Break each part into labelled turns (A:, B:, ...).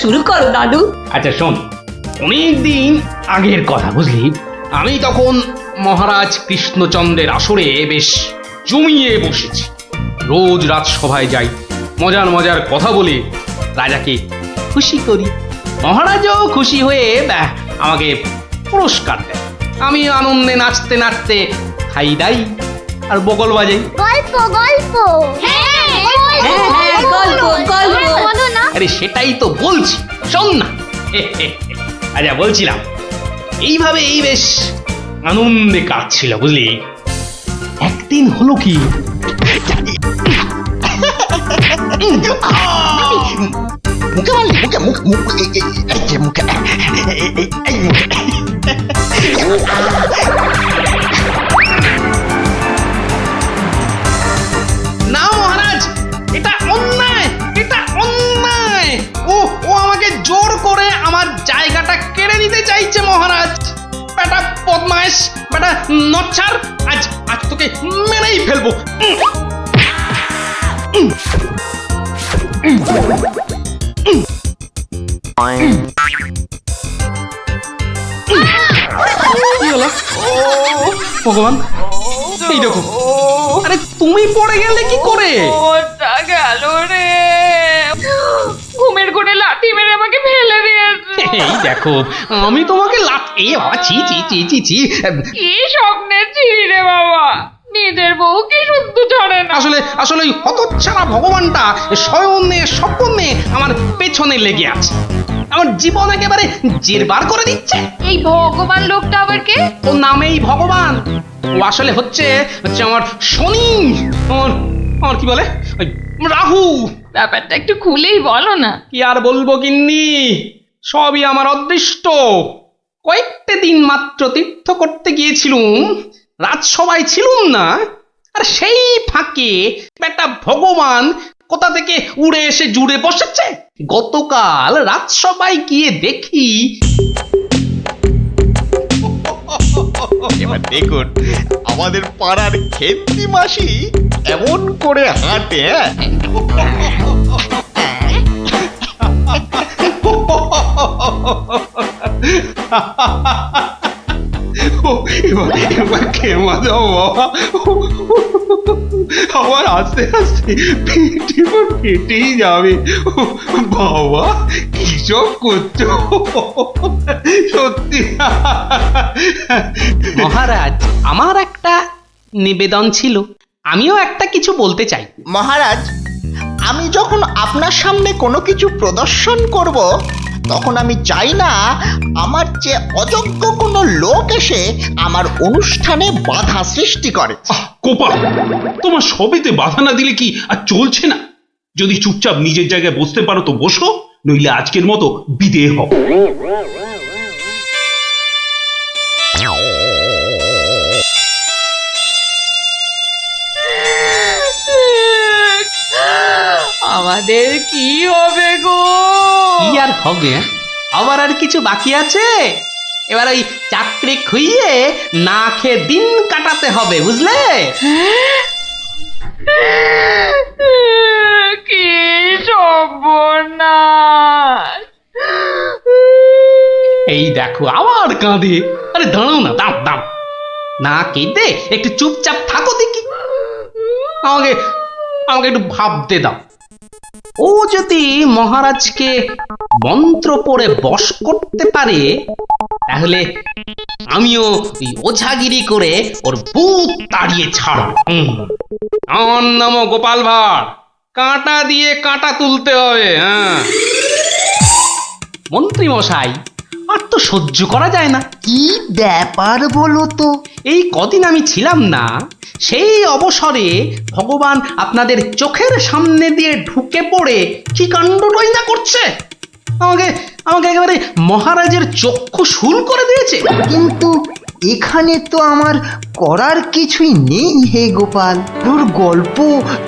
A: শুরু করো দাদু।
B: আচ্ছা শোন, অনেকদিন আগের কথা বুঝলি, আমি তখন মহারাজ কৃষ্ণচন্দ্রের আসরে বেশ জমিয়ে বসেছি। রোজ রাজসভায় যাই, মজার মজার কথা বলে রাজাকে খুশি করি। মহারাজও খুশি হয়ে আমাকে পুরস্কার দেয়। আমি আনন্দে নাচতে নাচতে খাই দাই আর বগল বাজাই।
C: গল্প গল্প
A: হ্যাঁ গল্প গল্প।
C: বলো না।
B: আরে সেটাই তো বলছি, শোন না। আচ্ছা বলছিলাম, এইভাবেই বেশ আনন্দে কাটছিল বুঝলি। একদিন হলো কি,
D: মুখে মারলি, মুখে মুখে মুখে এই যে মুখে এই মুখে।
B: না মহারাজ, এটা অন্যায়, এটা অন্যায়। ও ও আমাকে জোর করে আমার জায়গাটা কেড়ে নিতে চাইছে মহারাজ। বেটা বদমাইশ, বেটা নচ্ছার, আজ আজ তোকে মেরেই ফেলবো। কি হলো? ভগবান, এই দেখো। আরে তুমি পড়ে গেলে কি করে?
A: ওটা গেল রে, ঘুমের ঘুরে লাঠি মেরে আমাকে ফেলে দিয়েছে।
B: এই দেখো, আমি তোমাকে এ বাবা, ছি ছি ছি ছি ছি।
A: কি স্বপ্নের ছিলি রে বাবা, নিজের বউ কি শুদ্ধ ছড়ে না।
B: আসলে আসলে ওই হতচ্ছাড়া ভগবানটা স্বয়নে স্বপ্নে আমার পেছনে লেগে আছে। আমার জীবন একেবারে জেরবার করে দিচ্ছে।
A: এই ভগবান লোকটা আবার কে?
B: ও নামেই ভগবান, ও আসলে হচ্ছে হচ্ছে আমার শনি, আমার আমার কি বলে ওই রাহু।
A: ব্যাপারটা একটু খুলেই বলো না।
B: কি আর বলবো গিন্নি, সবই আমার অদৃষ্ট। কয়েকটা দিন মাত্র তীর্থ করতে গিয়েছিলুম, রাজসভায় ছিলুম না, আর সেই ফাঁকে একটা ভগবান কোথা থেকে উড়ে এসে জুড়ে বসেছে। গতকাল রাজসভায় গিয়ে দেখি,
D: এবার দেখুন আমাদের পাড়ার খেন্তি মাসি এমন করে হাঁটে।
B: এবার এবার খেমা দাও বাবা, আমার আস্তে আস্তে পেটে ফেটেই যাবে। বাবা কি সব করছো সত্যি। মহারাজ, আমার একটা নিবেদন ছিল, আমিও একটা কিছু বলতে চাই।
D: মহারাজ, আমি যখন আপনার সামনে কোনো কিছু প্রদর্শন করব, তখন আমি চাই না আমার যে অযোগ্য কোনো লোক এসে আমার অনুষ্ঠানে বাধা সৃষ্টি করে।
E: কোপাল, তোমার সবেতে বাধা না দিলে কি আর চলছে না? যদি চুপচাপ নিজের জায়গায় বসতে পারো তো বসো, নইলে আজকের মতো বিদেয় হও।
A: আমাদের কি হবে গো?
B: কি আর হবে, আবার আর কিছু বাকি আছে? এবার ওই চাকরি খুইয়ে না খেয়ে দিন কাটাতে হবে, বুঝলে?
A: কি সর্বনাশ!
B: এই দেখো আবার কাঁদে। আরে দাঁড়াও না, দাঁড় দাঁড়, না কেঁদে একটু চুপচাপ থাকো দেখি। আমাকে আমাকে একটু ভাবতে দাও। ও যদি মহারাজকে মন্ত্র পড়ে বশ করতে পারে, তাহলে আমিও ওই ওঝাগিরি করে ওর ভূত তাড়িয়ে ছাড়ব। আমার নামও গোপাল ভাঁড়, কাঁটা দিয়ে কাঁটা তুলতে হবে। হ্যাঁ মন্ত্রী মশাই, আর তো সহ্য করা যায় না।
D: কি ব্যাপার বলো তো?
B: এই কদিন আমি ছিলাম না, সেই অবসরে ভগবান আপনাদের চোখের সামনে দিয়ে ঢুকে পড়ে কি কাণ্ডটাই না করছে। আমাকে আমাকে একেবারে মহারাজের চক্ষু শূল করে দিয়েছে।
F: কিন্তু এখানে তো আমার করার কিছুই নেই হে গোপাল। তোর গল্প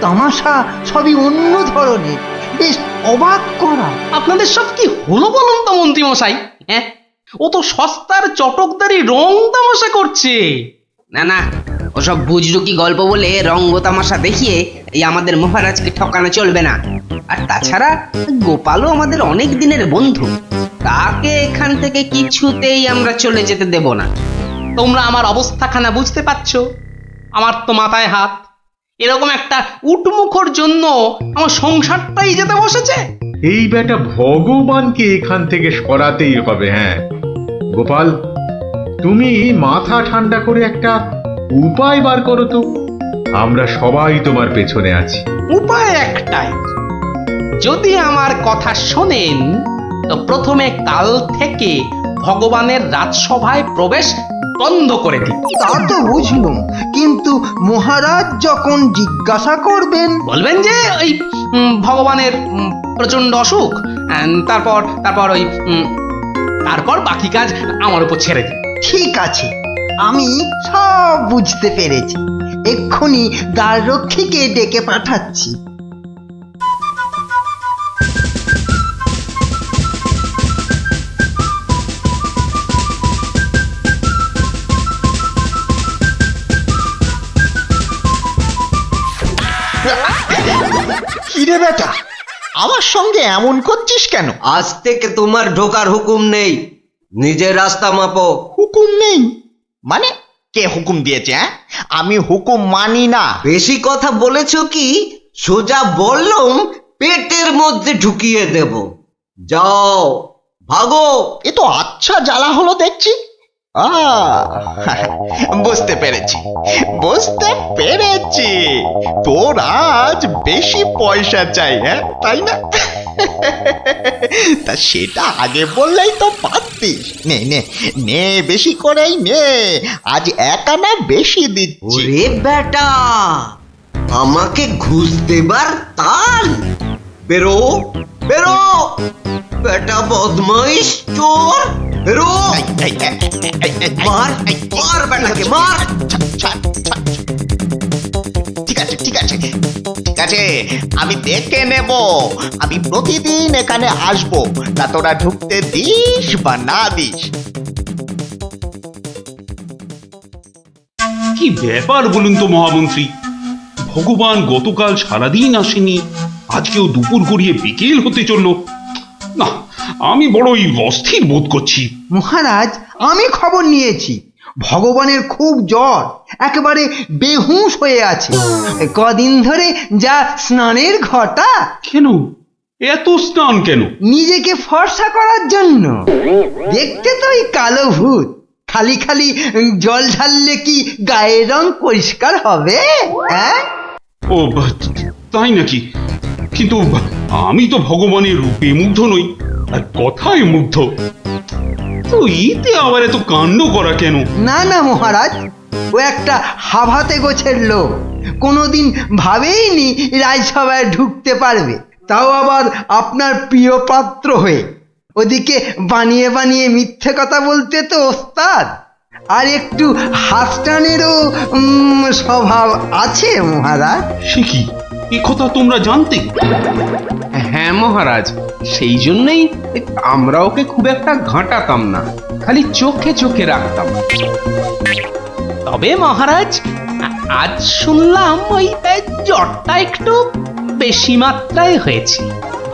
F: তামাশা সবই অন্য ধরনের, বেশ অবাক করা।
B: আপনাদের সব কি হলো বলুন তো মন্ত্রী মশাই? হ্যাঁ, ও তো সস্তার চটকদারি রং তামাশা করছে। না না,
C: ওসব বুজরুকি গল্প বলে রঙ্গ তামাশা দেখিয়ে এই আমাদের মহারাজকে ঠকানো চলবে না। আর তাছাড়া গোপালও আমাদের অনেক দিনের বন্ধু, তাকে এখান থেকে কিছুতেই আমরা চলে যেতে দেব না।
B: তোমরা আমার অবস্থাখানা বুঝতে পারছো? আমার তো মাথায় হাত। এরকম একটা উটমুখর জন্য আমার সংসারটাই যেতে বসেছে।
G: এই বেটা ভগবানকে এখান থেকে সরাতেই হবে। হ্যাঁ গোপাল, তুমি মাথা ঠান্ডা করে একটা উপায় বার করো তো। আমরা সবাই তোমার পেছনে আছি।
B: উপায় একটাই, যদি আমার কথা শোনেন তো প্রথমে কাল থেকে ভগবানের রাজসভায় প্রবেশ বন্ধ করে দিন।
F: তা তো বুঝলুম, কিন্তু মহারাজ যখন জিজ্ঞাসা করবেন?
B: বলবেন যে ওই ভগবানের প্রচন্ড অসুখ, তারপর তারপর ওই তারপর বাকি কাজ আমার উপর ছেড়ে দিন।
F: ঠিক আছে, আমি সব বুঝতে পেরেছি। এক্ষুনি দ্বাররক্ষীকে ডেকে পাঠাচ্ছি।
D: কিরে বেটা, আমার সঙ্গে এমন করছিস কেন?
H: আজ থেকে তোমার ঢোকার হুকুম নেই, নিজের রাস্তা মাপো।
D: হুকুম নেই মানে? কে হুকুম দিয়েছে? হ্যাঁ, আমি হুকুম মানি না।
H: বেশি কথা বলেছ কি, সোজা বললুম পেটের মধ্যে ঢুকিয়ে দেব। যাও ভাগো।
D: এ তো আচ্ছা জ্বালা হলো দেখছি। বুঝতে পেরেছি, বুঝতে পেরেছি। তোর আজ বেশি পয়সা চাই, হ্যাঁ তাই না? তা সেটা আগে বললেই তো পারতিস। নে নে নে, বেশি করেই নে। আজ 1 আনা বেশি দিচ্ছি।
H: ওরে বেটা, আমাকে ঘুষ দেবার তাল? বেরো বেরো, বেটা বদমাইশ চোর, বেরো। মার মার বেটাকে মার।
D: ঠিক আছে ঠিক আছে ঠিক আছে, আমি দেখে নেব। আমি প্রতিদিন এখানে আসবো, তা তোরা ঢুকতে দিস বা না দিস।
E: কি ব্যাপার বলুন তো মহামন্ত্রী, ভগবান গতকাল সারাদিন আসেনি, আজকেও দুপুর গড়িয়ে বিকেল হতে চললো। না, আমি বড়ই অস্থির বোধ করছি।
F: মহারাজ, আমি খবর নিয়েছি, ভগবানের খুব জ্বর, একেবারে বেহুঁশ হয়ে আছে। কদিন ধরে যা স্নানের ঘটা।
E: কেন এত স্নান কেন?
F: নিজেকে ফর্সা করার জন্য। দেখতে তো ওই কালো ভূত, খালি খালি জল ঢাললে কি গায়ের রং পরিষ্কার হবে? হ্যাঁ,
E: ও তাই নাকি? কিন্তু আমি তো ভগবানের রূপে মুগ্ধ নই, আর কথায় মুগ্ধ। তো এতে আবার এত কাণ্ড করা কেন?
F: না না মহারাজ, ও একটা হাভাতে গোছের লোক, কোনোদিন ভাবেইনি রাজসভায় ঢুকতে পারবে, তাও আবার আপনার প্রিয় পাত্র হয়ে। ওদিকে বানিয়ে বানিয়ে মিথ্যে কথা বলতে তো ওস্তাদ, আর একটু হাসটানেরও স্বভাব আছে মহারাজ।
E: সে কি, এ কথা তোমরা জানতে?
C: হ্যাঁ মহারাজ, সেই জন্যই আমরা ওকে খুব একটা ঘাঁটাতাম না, খালি চোখে চোখে রাখতাম।
B: তবে মহারাজ, আজ শুনলাম ওই জ্বরটা একটু বেশি মাত্রায় হয়েছে।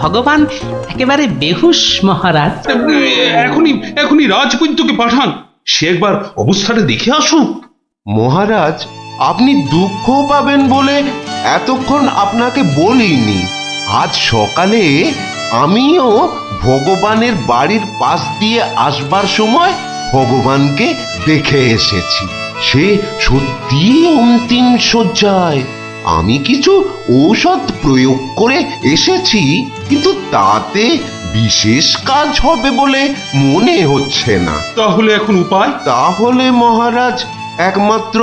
B: ভগবান একেবারে বেহুশ মহারাজ।
E: এখনই এখনই রাজবৈদ্যকে পাঠান, সে একবার অবস্থাটা দেখে আসুক।
I: মহারাজ, আপনি দুঃখ পাবেন বলে এতক্ষণ আপনাকে বলিনি। আজ সকালে আমিও ভগবানের বাড়ির পাশ দিয়ে আসবার সময় ভগবানকে দেখে এসেছি। সে সত্যি অন্তিম শয্যায়। আমি কিছু ঔষধ প্রয়োগ করে এসেছি, কিন্তু তাতে বিশেষ কাজ হবে বলে মনে হচ্ছে না।
E: তাহলে এখন উপায়?
I: তাহলে মহারাজ, একমাত্র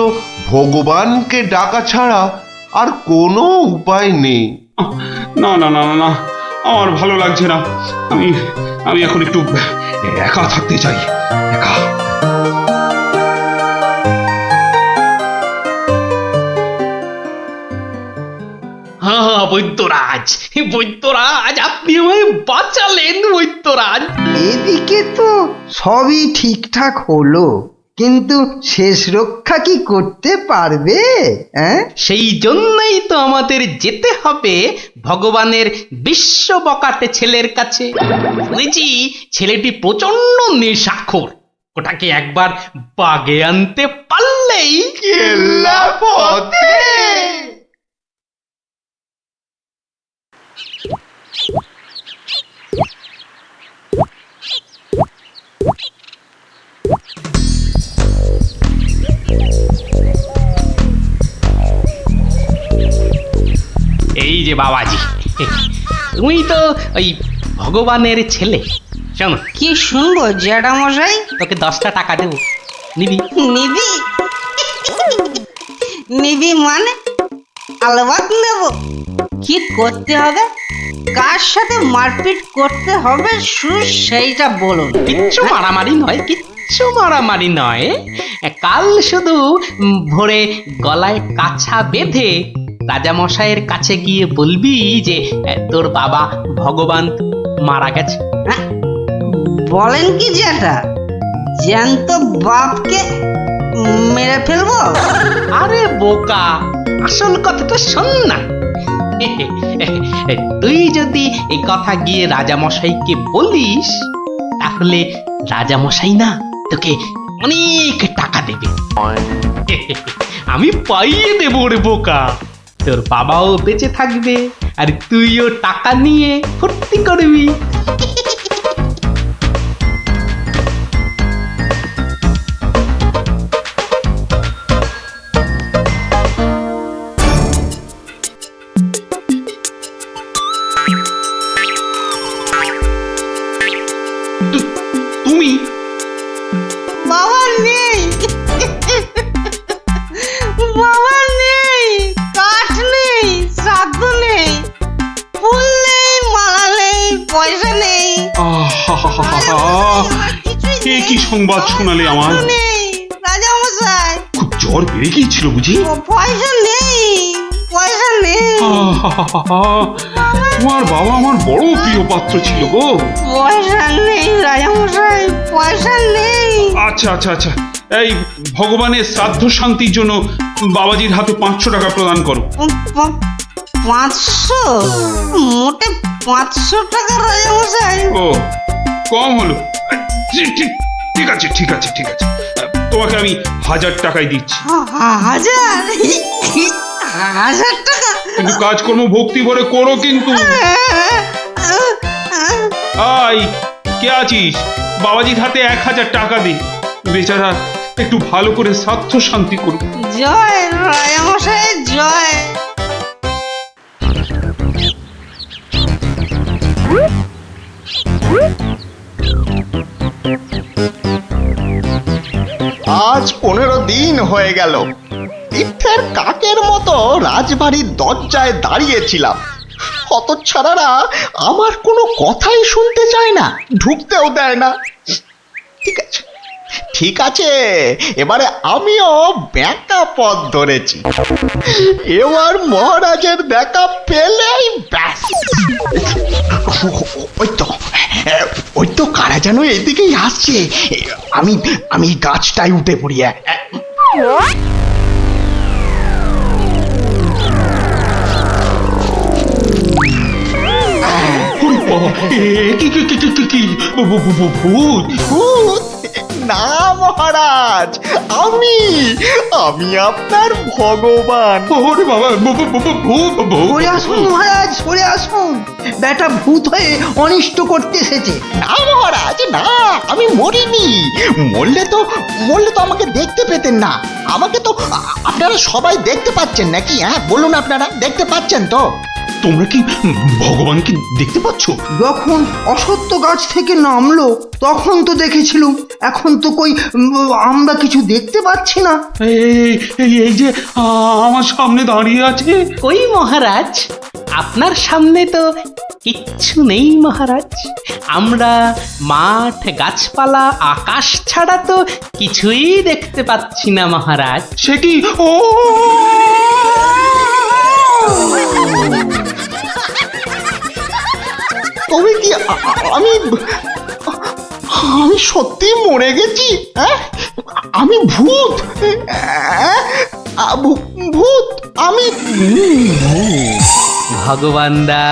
I: ভগবানকে ডাকা ছাড়া আর কোনো উপায় নেই।
E: না না না না, আমার ভালো লাগছে না। আমি আমি এখন একটু একা থাকতে চাই, একা।
B: হ্যাঁ বৈদ্যরাজ, বৈদ্যরাজ, আপনি আমায় বাঁচালেন বৈদ্যরাজ।
F: এদিকে তো সবই ঠিকঠাক হলো, কিন্তু শেষ রক্ষা কি করতে পারবে? হ্যাঁ,
B: সেই জন্যই তো আমাদের যেতে হবে ভগবানের বিশ্ব বকাটে ছেলের কাছে। শুনেছি ছেলেটি প্রচন্ড নেশাখোর, ওটাকে একবার বাগে আনতে পারলেই
D: কেল্লা পথে।
B: এই যে বাবাজি, তুমি তো ওই ভগবানের ছেলে। শোনো,
C: কি শুনবো জ্যাঠামশাই?
B: তোকে 10টা টাকা দেবো, নিবি?
C: নিবি? নিবি মানে? আলবাত নেব। কি করতে হবে? কার সাথে মারপিট করতে হবে শুধু সেইটা বলুন।
B: কিচ্ছু মারামারি নয়, কিচ্ছু মারামারি নয়। কাল শুধু ভোরে গলায় কাছা বেঁধে রাজামশাইয়ের কাছে গিয়ে বলবি যে তোর বাবা ভগবান মারা গেছে।
C: হ্যাঁ? বলেন কি জ্যাঠা, জ্যান্ত বাপকে মেরে ফেলবো?
B: আরে বোকা, আসল কথাটা শোন না। তুই যদি এই কথা গিয়ে রাজামশাইকে বলিস, তাহলে রাজামশাই না তোকে অনেক টাকা দেবে। আমি পাইয়ে দেবো রে বোকা। তোর বাবাও বেঁচে থাকবে আর তুইও টাকা নিয়ে ফুর্তি করবি।
E: তুমি
C: বাবা নেই, বাবা নেই, কাঠ নেই, শ্রাদ্ধ নেই, ফুল নেই, মালা নেই, পয়সা নেই,
E: এ কি সংবাদ শোনালে আমার?
C: নেই রাজামশাই,
E: খুব জ্বর বেড়ে গিয়েছিল বুঝি?
C: পয়সা নেই, পয়সা নেই,
E: তোমার বাবা আমার বড় প্রিয় পাত্র ছিল গো।
C: পয়সা নেই রাজামশাই, পয়সা নেই।
E: আচ্ছা আচ্ছা আচ্ছা, এই ভগবানের শ্রাদ্ধ শান্তির জন্য বাবাজির হাতে 500 টাকা প্রদান করো।
C: 500? মোটে 500 টাকা রাজামশাই?
E: ও, কম হলো। ঠিক আছে ঠিক আছে ঠিক আছে, তোমাকে আমি 1000 টাকাই দিচ্ছি।
C: 1000? 1000 টাকা?
E: কিন্তু কাজকর্ম ভক্তি ভরে করো কিন্তু। আই, কে আছিস? বাবাজির হাতে 1000 টাকা দে, বেচারা একটু ভালো করে শ্রাদ্ধ শান্তি করুক।
C: জয় রাজামশাই জয়।
D: আজ 15 দিন হয়ে গেল তীর্থের কাকের মতো রাজবাড়ির দরজায় দাঁড়িয়েছিলাম। হতচ্ছাড়ারা আমার কোনো কথাই শুনতে চায় না, ঢুকতেও দেয় না। ঠিক আছে ঠিক আছে, এবারে আমিও ব্যাকা পথ ধরেছি। এবার মহারাজের দেখা পেলেই ব্যাস। ওই তো কারা যেন এদিকেই আসছে। আমি গাছটায় উঠে পড়ি। ভূত? না মহারাজ, আমি আপনার ভগবান।
E: ওরে বাবা, ভূত!
F: সরে আসুন মহারাজ, সরে আসুন। বেটা ভূত হয়ে অনিষ্ট করতে এসেছে।
D: না মহারাজ না, আমি মরিনি। মরলে তো আমাকে দেখতে পেতেন না। আমাকে তো আপনারা সবাই দেখতে পাচ্ছেন নাকি? হ্যাঁ বলুন, আপনারা দেখতে পাচ্ছেন তো?
E: তোমরা কি ভগবানকে দেখতে পাচ্ছ?
F: যখন অসত্য গাছ থেকে নামলো তখন তো দেখেছিলুম, এখন তো কই আমরা কিছু দেখতে পাচ্ছি না।
E: এই যে আমার সামনে দাঁড়িয়ে আছে।
B: কই মহারাজ, আপনার সামনে তো কিচ্ছু নেই মহারাজ। আমরা মাঠ, গাছপালা, আকাশ ছাড়া তো কিছুই দেখতে পাচ্ছি না মহারাজ।
E: সে কি? ও
D: তবে কি আমি সত্যি মরে গেছি? হ্যাঁ, আমি ভূত ভূত আমি
B: ভগবানদা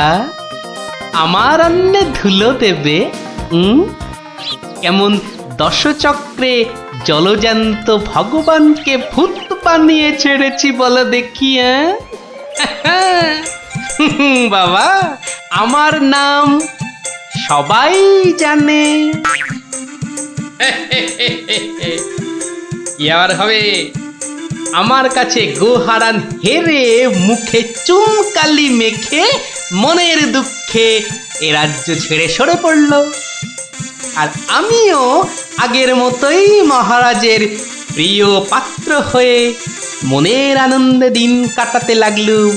B: আমার অন্নে ধুলো দেবে কেমন দশচক্রে জলজান্ত ভগবানকে ভূত বানিয়ে ছেড়েছি বলো দেখি বাবা আমার নাম সবাই জানে কি আর হবে আমার কাছে গোহারান হেরে মুখে চুনকালি মেখে মনের দুঃখে এ রাজ্য ছেড়ে সরে পড়ল আর আমিও আগের মতোই মহারাজের প্রিয় পাত্র হয়ে মনের আনন্দে দিন কাটাতে লাগলুম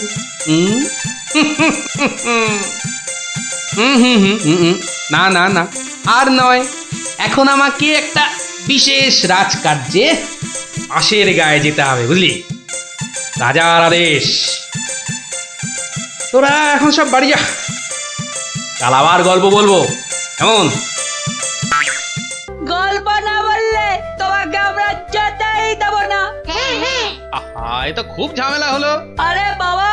B: না না না আর নয় এখন আমাকে একটা বিশেষ রাজকার্যে আশের গায়ে যেতে হবে বুঝলি রাজার আদেশ তোরা এখন সব বাড়ি যা কাল আবার গল্প বলবো কেমন
A: গল্প না বললে তোমাকে আমরা যেতেই দেবো না।
B: আহা এ তো খুব ঝামেলা হলো
A: আরে বাবা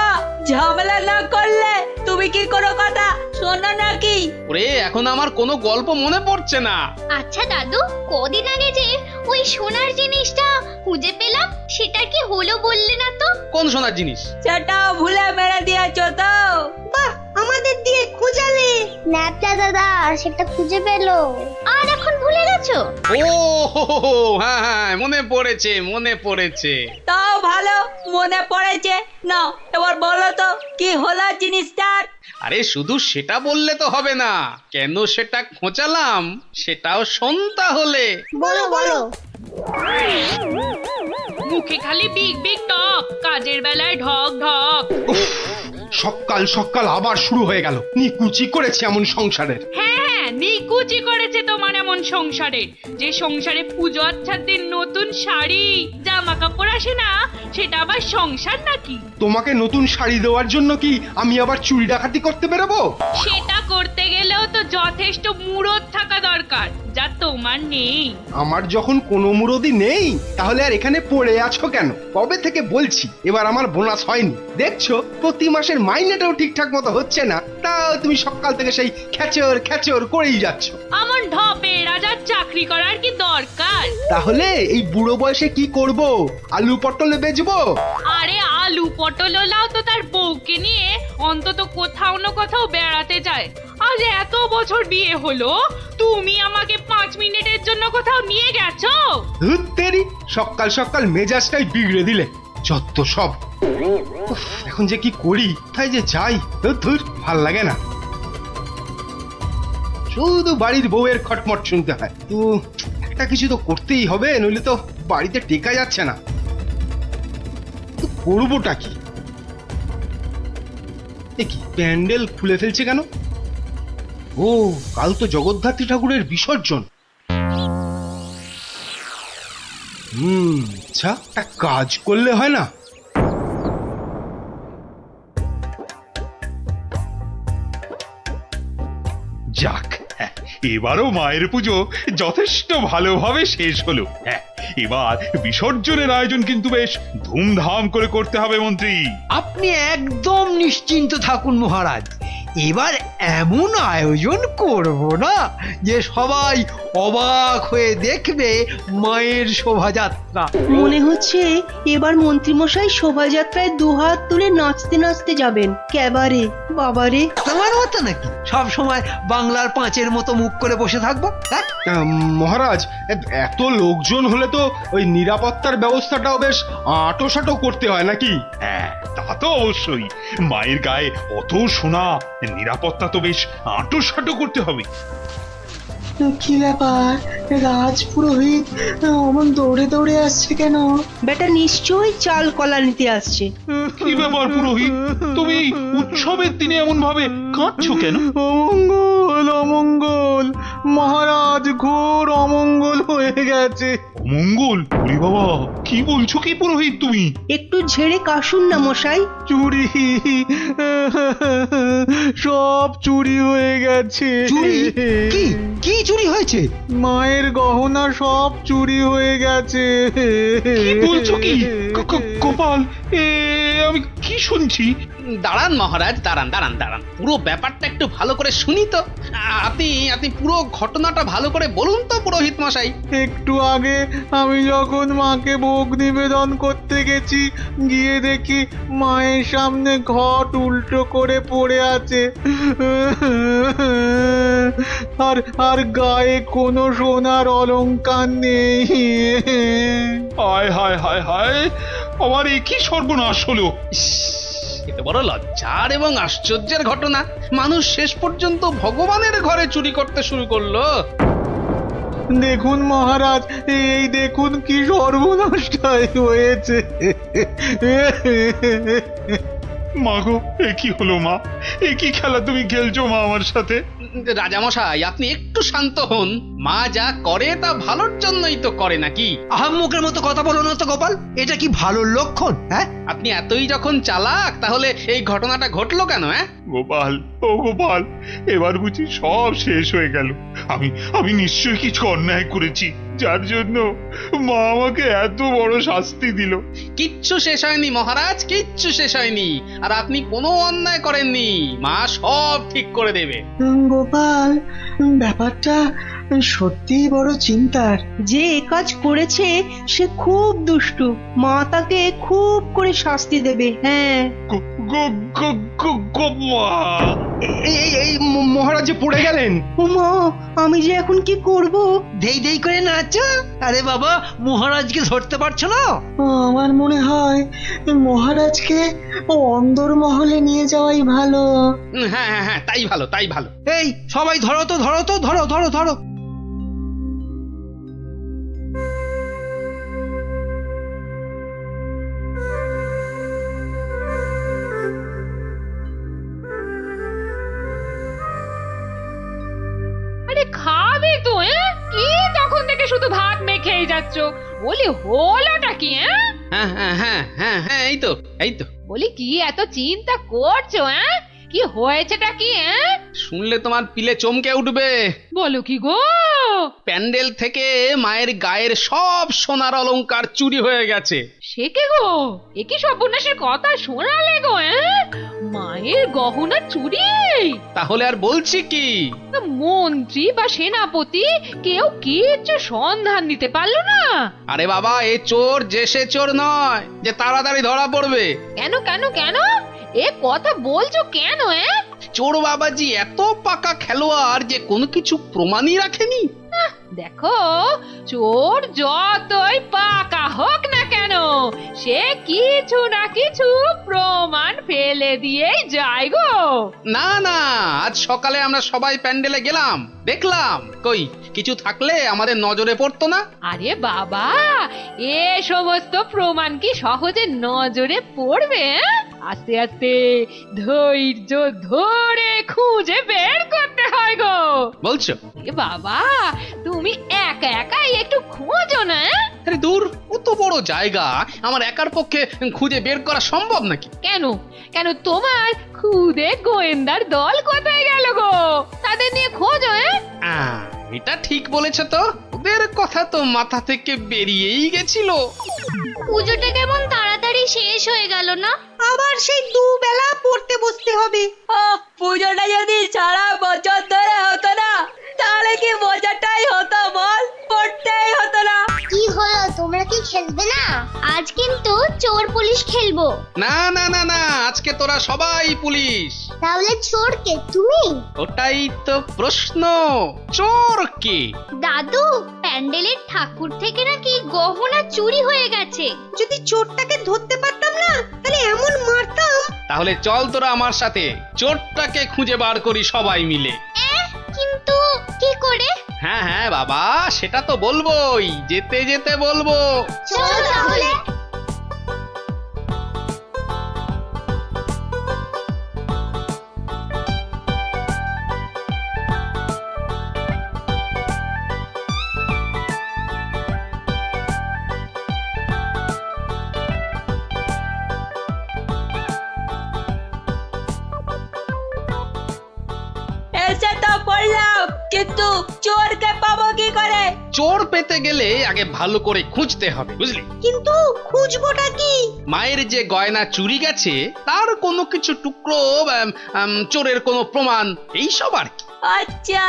A: ঝামেলা না করলে তুমি কি কোনো কথা শোনো নাকি?
B: ওরে এখন আমার কোনো গল্প মনে পড়ছে না।
J: আচ্ছা দাদু, কদিন আগে যে ওই সোনার জিনিসটা খুঁজে পেলাম সেটা কি হলো বললে না তো?
B: কোন সোনার জিনিস?
A: সেটা ভুলে মেরে দিয়েছো তো? বাহ, আমাদের দিয়ে খুঁজালে।
J: ন্যাপলা দাদা সেটা খুঁজে পেলো আর এখন ভুলে গেছো?
B: ও হ্যাঁ হ্যাঁ মনে পড়েছে
A: তাও ভালো মনে পড়েছে। না এবার বলো তো কি হলো জিনিসটার?
B: আরে শুধু সেটা বললে তো হবে না, কেন সেটা খোঁচালাম সেটাও শোন তাহলে।
J: বলো বলো।
A: মুখে খালি বিগ বিগ টক, কাজের বেলায় ঢক ঢক।
K: সকাল সকাল আবার শুরু হয়ে গেল। নিকুচি করেছে এমন সংসারের।
A: হ্যাঁ নিকুচি করেছে তোমার এমন সংসারে, যে সংসারে পুজো আচ্ছার দিন নতুন শাড়ি জামা কাপড় আসে না, সেটা আবার সংসার নাকি?
K: তোমাকে নতুন শাড়ি দেওয়ার জন্য কি আমি আবার চুরি ডাকাতি করতে বেরোবো?
A: সেটা করতে গেলেও তো যথেষ্ট মুরদ থাকা দরকার, যা তোমার নেই।
K: আমার যখন কোনো মুরদি নেই তাহলে আর এখানে পড়ে আছো কেন? কবে থেকে বলছি এবার আমার বোনাস হয়নি, দেখছো প্রতি মাসের মাইনেটাও ঠিকঠাক মতো হচ্ছে না, তাও তুমি সকাল থেকে সেই খেচর খেচর করেই যাচ্ছ।
A: আমার ঢপে রাজার চাকরি করার কি দরকার?
K: তাহলে এই বুড়ো বয়সে কি করব? আলু পটলে বেচবো?
A: আরে আলু পটল লাও তো তার বউকে নিয়ে অন্তত কোথাও না কোথাও বেড়াতে যায়। আজ এত বছর বিয়ে হলো, তুমি আমাকে 5 মিনিটের জন্য কোথাও নিয়ে গেছো?
K: ধুত তেরি, সকাল সকাল মেজাজটাই বিগড়ে দিলে। যত সব। উফ, এখন যে কি করি, তাই যে যাই, ধুর ভাল লাগে না। শুধু বাড়ির বউয়ের খটমট শুনতে হয়। তো একটা কিছু তো করতেই হবে, নইলে তো বাড়িতে টেকা যাচ্ছে না। তো করবোটা কি? দেখি প্যান্ডেল খুলে ফেলছে কেন? ও কাল তো জগদ্ধাত্রী ঠাকুরের বিসর্জন। আচ্ছা একটা কাজ করলে হয় না?
E: যাক, এবারও মায়ের পুজো যথেষ্ট ভালোভাবে শেষ হলো। এবার বিসর্জনের আয়োজন কিন্তু বেশ ধুমধাম করে করতে হবে মন্ত্রী।
F: আপনি একদম নিশ্চিন্ত থাকুন মহারাজ, এবার এমন আয়োজন করব না যে সবাই অবাক হয়ে দেখবে মায়ের শোভাযাত্রা।
L: মনে হচ্ছে এবার মন্ত্রীমশাই শোভাযাত্রায় দুহাত তুলে নাচতে নাচতে যাবেন। ক্যাবারে বাবারে,
F: আমার মতো নাকি সব সময় বাংলার পাঁচের মতো মুখ করে বসে থাকবো? হ্যাঁ
K: মহারাজ, এত লোকজন হলে তো ওই নিরাপত্তার ব্যবস্থাটাও বেশ আঁটোসাঁটো করতে হয় নাকি?
E: হ্যাঁ তা তো অবশ্যই, মায়ের গায়ে অত সোনা, নিরাপত্তা তো বেশ আঁটোসাঁটো করতে হবে।
L: কি ব্যাপার, রাজপুরোহিত অমন দৌড়ে দৌড়ে আসছে কেন? বেটা নিশ্চয়ই চাল কলা নিতে আসছে।
E: কি ব্যাপার পুরোহিত, তুমি উৎসবের দিনে এমন ভাবে কাঁদছো কেন?
F: অমঙ্গল অমঙ্গল, মহারাজ ঘোর অমঙ্গল হয়ে গেছে।
E: অমঙ্গল? ওরে বাবা, কি বলছো কি পুরোহিত তুমি?
L: একটু ঝেড়ে কাশুন না মশাই।
F: চুরি, সব চুরি হয়ে গেছে।
D: চুরি? কি কি চুরি হয়েছে?
F: হয়েছে?
M: মায়ের গহনা সব চুরি হয়ে গেছে।
E: কি বলছো কি গোপাল? আমি কি শুনছি?
B: দাঁড়ান মহারাজ, দাঁড়ান দাঁড়ান দাঁড়ান, পুরো ব্যাপারটা একটু ভালো করে শুনি তো। আপনি আপনি পুরো ঘটনাটা ভালো করে বলুন তো পুরোহিত মশাই।
M: একটু আগে আমি যখন মাকে ভোগ নিবেদন করতে গেছি, গিয়ে দেখি মায়ের সামনে ঘট উল্টো করে পড়ে আছে, আর আর গায়ে কোনো সোনার অলংকার নেই।
E: হায় হায় হায় হায়, আমার এ কি সর্বনাশ হলো!
B: এটা বড় লজ্জার এবং আশ্চর্যের ঘটনা। মানুষ শেষ পর্যন্ত ভগবানের ঘরে চুরি করতে শুরু করলো।
M: দেখুন মহারাজ, এই দেখুন কি সর্বনাশটাই হয়েছে।
E: মা গো, এ কি হলো মা? এ কি খেলা তুমি খেলছো মা আমার সাথে?
B: রাজামশাই, আপনি একটু শান্ত হন। মা যা করে তা ভালোর জন্যই তো করে নাকি?
F: আহাম্মকের মতো কথা বলো না তো গোপাল, এটা কি ভালো লক্ষণ? হ্যাঁ,
B: আপনি এতই যখন চালাক, তাহলে এই ঘটনাটা ঘটলো কেন?
E: গোপাল, ও গোপাল, এবার বুঝি সব শেষ হয়ে গেল। আমি নিশ্চয়ই কিছু অন্যায় করেছি, যার জন্য মা আমাকে এত বড় শাস্তি দিল।
B: কিচ্ছু শেষ হয়নি মহারাজ, কিচ্ছু শেষ হয়নি। আর আপনি কোনো অন্যায় করেননি, মা সব ঠিক করে দেবে।
L: গোপাল, ব্যাপারটা সত্যিই বড় চিন্তার। যে এ কাজ করেছে সে খুব দুষ্টু, মা তাকে খুব করে শাস্তি দেবে। হ্যাঁ,
K: এই মহারাজ যে পড়ে গেলেন।
L: মা, আমি যে এখন কি করব?
F: দেই দেই করে নাচো। আরে বাবা, মহারাজকে ধরতে পারছো না?
L: আমার মনে হয় মহারাজকে অন্দর মহলে নিয়ে যাওয়াই ভালো।
B: হ্যাঁ হ্যাঁ হ্যাঁ, তাই ভালো, তাই ভালো।
F: এই সবাই ধরো তো, ধরো তো, ধরো ধরো ধরো।
A: আরে খাবে তো? কি তখন থেকে শুধু ভাত মেখেই যাচ্ছ? বলি হলোটা কি?
B: হ্যাঁ হ্যাঁ হ্যাঁ হ্যাঁ হ্যাঁ, এই তো এই তো।
A: বলি কি এত চিন্তা করছো? কি হয়েছেটা কি?
B: শুনলে তোমার পিলে চমকে উঠবে।
A: বলো কি গো?
B: প্যান্ডেল থেকে মায়ের গায়ের সব সোনার অলংকার চুরি হয়ে গেছে।
A: সে কি গো? এ কি সর্বনাশের কথা শোনালে গো? মায়ের গহনা চুরি?
B: তাহলে আর বলছি কি?
A: মন্ত্রী বা সেনাপতি কেউ কিচ্ছু সন্ধান দিতে পারলো না?
B: আরে বাবা, এ চোর যে সে চোর নয় যে তাড়াতাড়ি ধরা পড়বে।
A: কেন কেন কেন? এ কথা বলছো কেন?
B: চোর বাবাজি এত পাকা খেলোয়াড় যে কোনো কিছু প্রমাণই রাখেনি।
A: দেখো, চোর যতই পাকা হোক না কেন, সে কিছু না কিছু প্রমাণ ফেলে দিয়েই যায় গো।
B: না না, আজ সকালে আমরা সবাই প্যান্ডেলে গেলাম, দেখলাম কই কিছু থাকলে আমাদের নজরে পড়তো না।
A: আরে বাবা, এ সমস্ত প্রমাণ কি সহজে নজরে পড়বে? আস্তে আস্তে ধৈর্য ধরে খুঁজে বের করতে হয় গো।
B: বলছো?
A: এ বাবা, তুমি একা একাই একটু খোঁজো না।
B: আরে দূর, কত বড় জায়গা, আমার একার পক্ষে খুঁজে বের করা সম্ভব নাকি?
A: কেন কেন, তোমার খুদে গোয়েন্দার দল কোথায় গেল গো? তাদের নিয়ে খোঁজো।
B: এটা ঠিক বলেছে তো, ওদের কথা তো মাথা থেকে বেরিয়েই গেছিল।
J: পুজোটা কেমন তাড়াতাড়ি শেষ হয়ে গেল না?
L: আবার সেই দুবেলা পড়তে বসতে হবে।
N: পুজোটা যদি সারা বছর ধরে হতো না, তাহলে কি মজাটাই হতো বল? পড়তেই হতো না।
J: কি হলো, তোমরা কি খেলবে না? আজ কিন্তু চোর পুলিশ খেলবো।
B: না না না না, আজকে তোরা সবাই পুলিশ।
J: তাহলে চোর কে, তুমি?
B: ওটাই তো প্রশ্ন, চোর কে?
J: দাদু, প্যান্ডেলের ঠাকুর থেকে নাকি গহনা চুরি হয়ে গেছে।
L: যদি চোরটাকে ধরতে পারতাম না, তাহলে এমন মারতাম।
B: তাহলে চল তোরা আমার সাথে চোরটাকে খুঁজে বার করি সবাই মিলে।
J: কিন্তু কি করে?
B: হ্যাঁ হ্যাঁ বাবা, সেটা তো বলবোই, যেতে যেতে বলবো।
J: চলো তাহলে।
N: এসে তো পড়লাম, কিন্তু চোরকে পাবো কি করে?
B: চোর পেতে গেলে আগে ভালো করে খুঁজতে হবে, বুঝলি?
L: কিন্তু খুঁজবোটা কি?
B: মায়ের যে গয়না চুরি গেছে তার কোনো কিছু টুকরো, চোরের কোনো প্রমাণ, এইসব আর কি।
N: আচ্ছা,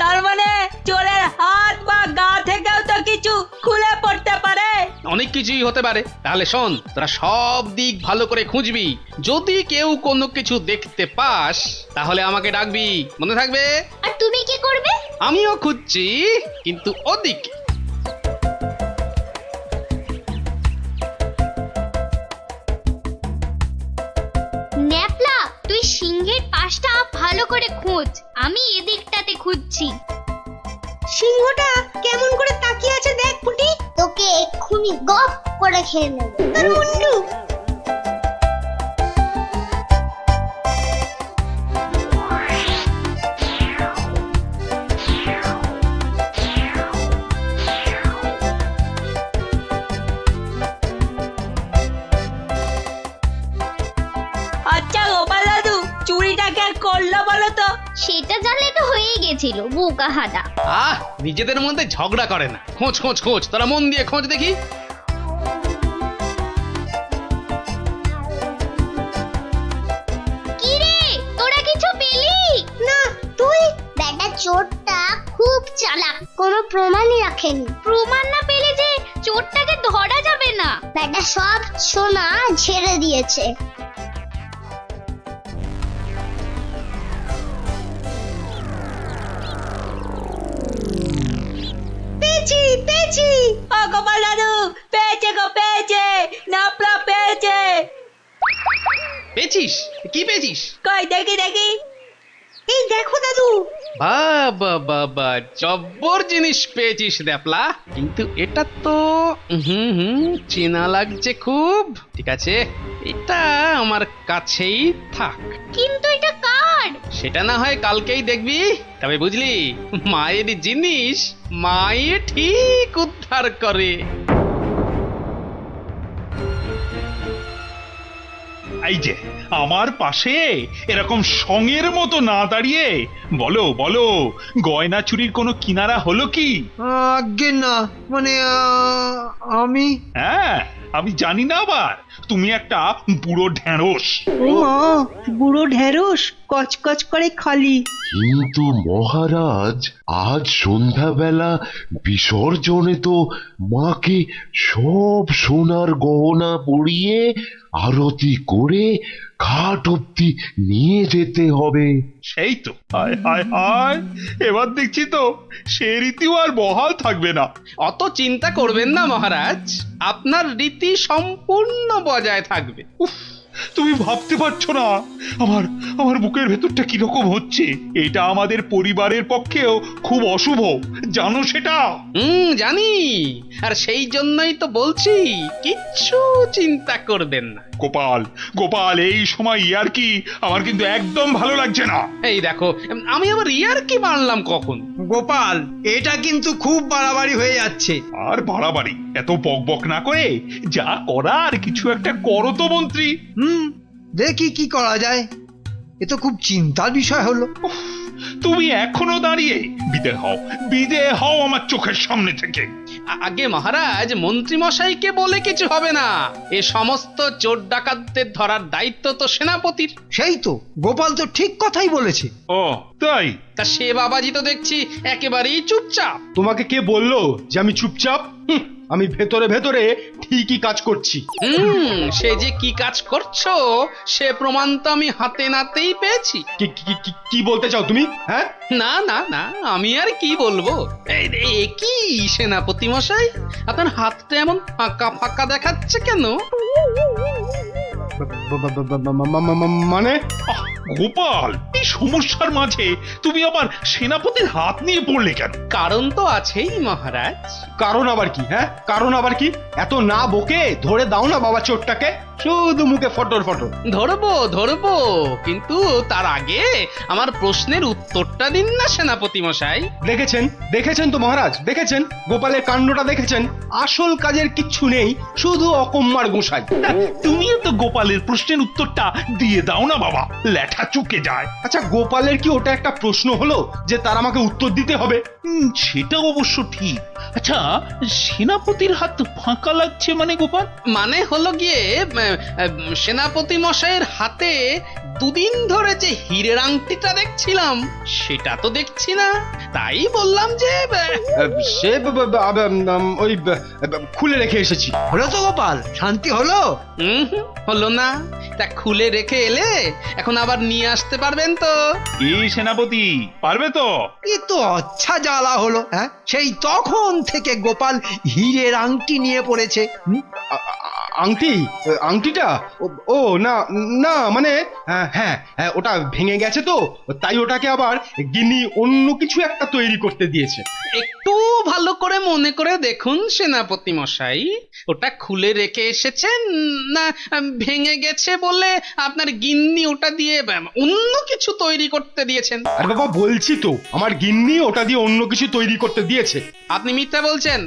N: তার মানে চোরের হাত বা গা থেকেও তো কিছু খুলে পড়তে পারে।
B: অনেক কিছুই হতে পারে। তাহলে শোন, তোরা সব দিক ভালো করে খুঁজবি। যদি কেউ কোনো কিছু দেখতে পাস তাহলে আমাকে ডাকবি, মনে থাকবে?
J: আর তুমি কি করবে?
B: আমিও খুঁজছি, কিন্তু ওদিকে।
J: ন্যাপলা, তুই সিংহের পাশটা ভালো করে খোঁজ, আমি এদিকটাতে খুঁজছি।
L: সিংহটা কেমন করে তাকিয়ে আছে দেখ পুটি।
J: তোকে এক্ষুনি গপ করে খেয়ে নেব।
L: তোর মুন্ডু।
N: আচ্ছা গোপাল দাদু, চুরিটা কে করলো বলো তো?
J: সেটা জানলে তো হয়েই গেছিল, বোকা হাদা।
B: নিজেদের মধ্যে ঝগড়া করে না। খোঁজ খোঁজ খোঁজ, তোরা মন দিয়ে খোঁজ দেখি।
J: কি রে, তোরা কিছু পেলি? না, তুই? বেটা চোরটা খুব চালাক, কোনো প্রমাণই রাখেনি। প্রমাণ না পেলে যে চোরটাকে ধরা যাবে না। বেটা সব সোনা ঝেড়ে দিয়েছে।
L: পেয়েছি পেয়েছি।
N: ও গোপাল দাদু, পেয়েছে গো, পেয়েছে, নাপলা পেয়েছে।
B: পেয়েছিস? কি পেয়েছিস?
N: কই দেখি দেখি।
L: এই দেখো দাদু।
B: বাবা বাবা, জব্বর জিনিস পেয়েছিস দ্যাপলা। কিন্তু এটা তো চেনা লাগছে খুব। ঠিক আছে, এটা আমার কাছেই থাক।
J: কিন্তু এটা কার?
B: সেটা না হয় কালকেই দেখবি। তবে বুঝলি, মায়ের জিনিস মায়ে ঠিক উদ্ধার করে।
E: এই যে আমার পাশে এরকম সঙের মতো না দাঁড়িয়ে বলো বলো, গয়না চুরির কোনো কিনারা হলো কি?
F: আজ্ঞে না, মানে আমি
E: হ্যাঁ, আমি জানি না আবার তুমি একটা বুড়ো ঢ্যাঁড়স।
L: ও মা, বুড়ো ঢেঁড়স, কচকচ করে খালি।
I: কিন্তু মহারাজ, আজ সন্ধ্যাবেলা বিসর্জনে তো মাকে সব সোনার গহনা পরিয়ে আরতি করে ঘাট অব্দি নিয়ে যেতে হবে।
E: সেই তো, হায় হায় হায়, এবার দেখছি তো সে রীতিও আর বহাল থাকবে না।
B: অত চিন্তা করবেন না মহারাজ, আপনার রীতি সম্পূর্ণ বজায় থাকবে।
E: উফ, তুমি ভাবতে পারছো না আমার আমার বুকের ভেতরটা কিরকম হচ্ছে। এটা আমাদের পরিবারের পক্ষেও খুব অশুভ, জানো সেটা?
B: জানি, আর সেই জন্যই তো বলছি কিচ্ছু চিন্তা করবেন না।
E: গোপাল গোপাল, এই সময় ইয়ার্কি আমার কিন্তু একদম ভালো লাগছে না।
B: এই দেখো, আমি আবার ইয়ার্কি মারলাম কখন?
F: গোপাল, এটা কিন্তু খুব বাড়াবাড়ি হয়ে যাচ্ছে।
E: আর বাড়াবাড়ি এত বকবক না করে যা করার কিছু একটা করো তো মন্ত্রী।
F: দেখি কি করা যায়। এ তো খুব চিন্তার বিষয় হলো।
E: তুমি এখনো দাঁড়িয়ে? বিদে হও আমার চোখের সামনে থেকে।
B: আগে মহারাজ, মন্ত্রী মশাইকে বলে কিছু হবে না। এ সমস্ত চোর ডাকাতদের ধরার দায়িত্ব তো সেনাপতির।
F: সেই তো, গোপাল তো ঠিক কথাই বলেছে।
E: ও তাই?
B: তা সে বাবাজি তো দেখছি একেবারেই চুপচাপ।
K: তোমাকে কে বললো যে আমি চুপচাপ? আমি ভেতরে ভেতরে ঠিকই কাজ করছি।
B: সে যে কি কাজ করছো সে প্রমাণ তো আমি হাতে নাতেই পেয়েছি।
K: কি বলতে চাও তুমি? হ্যাঁ,
B: না না না, আমি আর কি বলবো। এই কি সেনাপতি মশাই, আপনার হাতটা এমন ফাঁকা ফাঁকা দেখাচ্ছে কেন?
K: মানে
E: গোপাল, এই সমস্যার মাঝে তুমি আবার সেনাপতির হাত নিয়ে পড়লে কেন?
B: কারণ তো আছেই মহারাজ।
K: কারণ আবার কি? হ্যাঁ, কারণ আবার কি? এত না বকে ধরে দাও না বাবা চোরটাকে। শুধু মুখে ফটর ফটর।
B: ধরবো ধরবো, কিন্তু তার আগে আমার প্রশ্নের উত্তরটা দিন না সেনাপতি মশাই।
K: দেখেছেন দেখেছেন তো মহারাজ, দেখেছেন গোপালের কাণ্ডটা দেখেছেন? আসল কাজের কিচ্ছু নেই, শুধু অকম্মার গোসাই।
E: তুমিও তো গোপালের প্রশ্নের উত্তরটা দিয়ে দাও না বাবা, লেঠা চুকে যায়।
K: আচ্ছা, গোপালের কি ওটা একটা প্রশ্ন হলো যে তার আমাকে উত্তর দিতে হবে?
E: সেটা অবশ্য ঠিক। আচ্ছা, সেনাপতির হাত ফাঁকা লাগছে মানে গোপাল?
B: মানে হলো গিয়ে সেনাপতি মশাইয়ের হাতে দুদিন ধরে যে হীরের আংটিটা দেখছিলাম সেটা তো দেখছি না, তাই বললাম যে
K: সে ওই খুলে রেখে এসেছি।
F: হলো তো গোপাল, শান্তি হলো?
B: হলো না, তা খুলে রেখে এলে এখন আবার নিয়ে আসতে পারবেন তো?
E: এই সেনাপতি পারবে তো?
F: এ তো আচ্ছা জ্বালা হলো, হ্যাঁ? সেই তখন থেকে গোপাল হীরের আংটি নিয়ে পড়েছে।
K: আংটি? আংটিটা? ও না না, মানে হ্যাঁ, ওটা ভেঙে গেছে তো, তাই ওটাকে আবার গিন্নি অন্য কিছু একটা তৈরি করতে দিয়েছে।
B: একটু ভালো করে মনে করে দেখুন সেনাপতি মশাই, ওটা খুলে রেখে এসেছেন না ভেঙে গেছে বলে আপনার গিন্নি ওটা দিয়ে অন্য কিছু তৈরি করতে দিয়েছেন?
K: আরে বাবা, বলছি তো আমার গিন্নি ওটা দিয়ে অন্য কিছু তৈরি করতে দিয়েছে।
B: আপনি মিথ্যা বলছেন।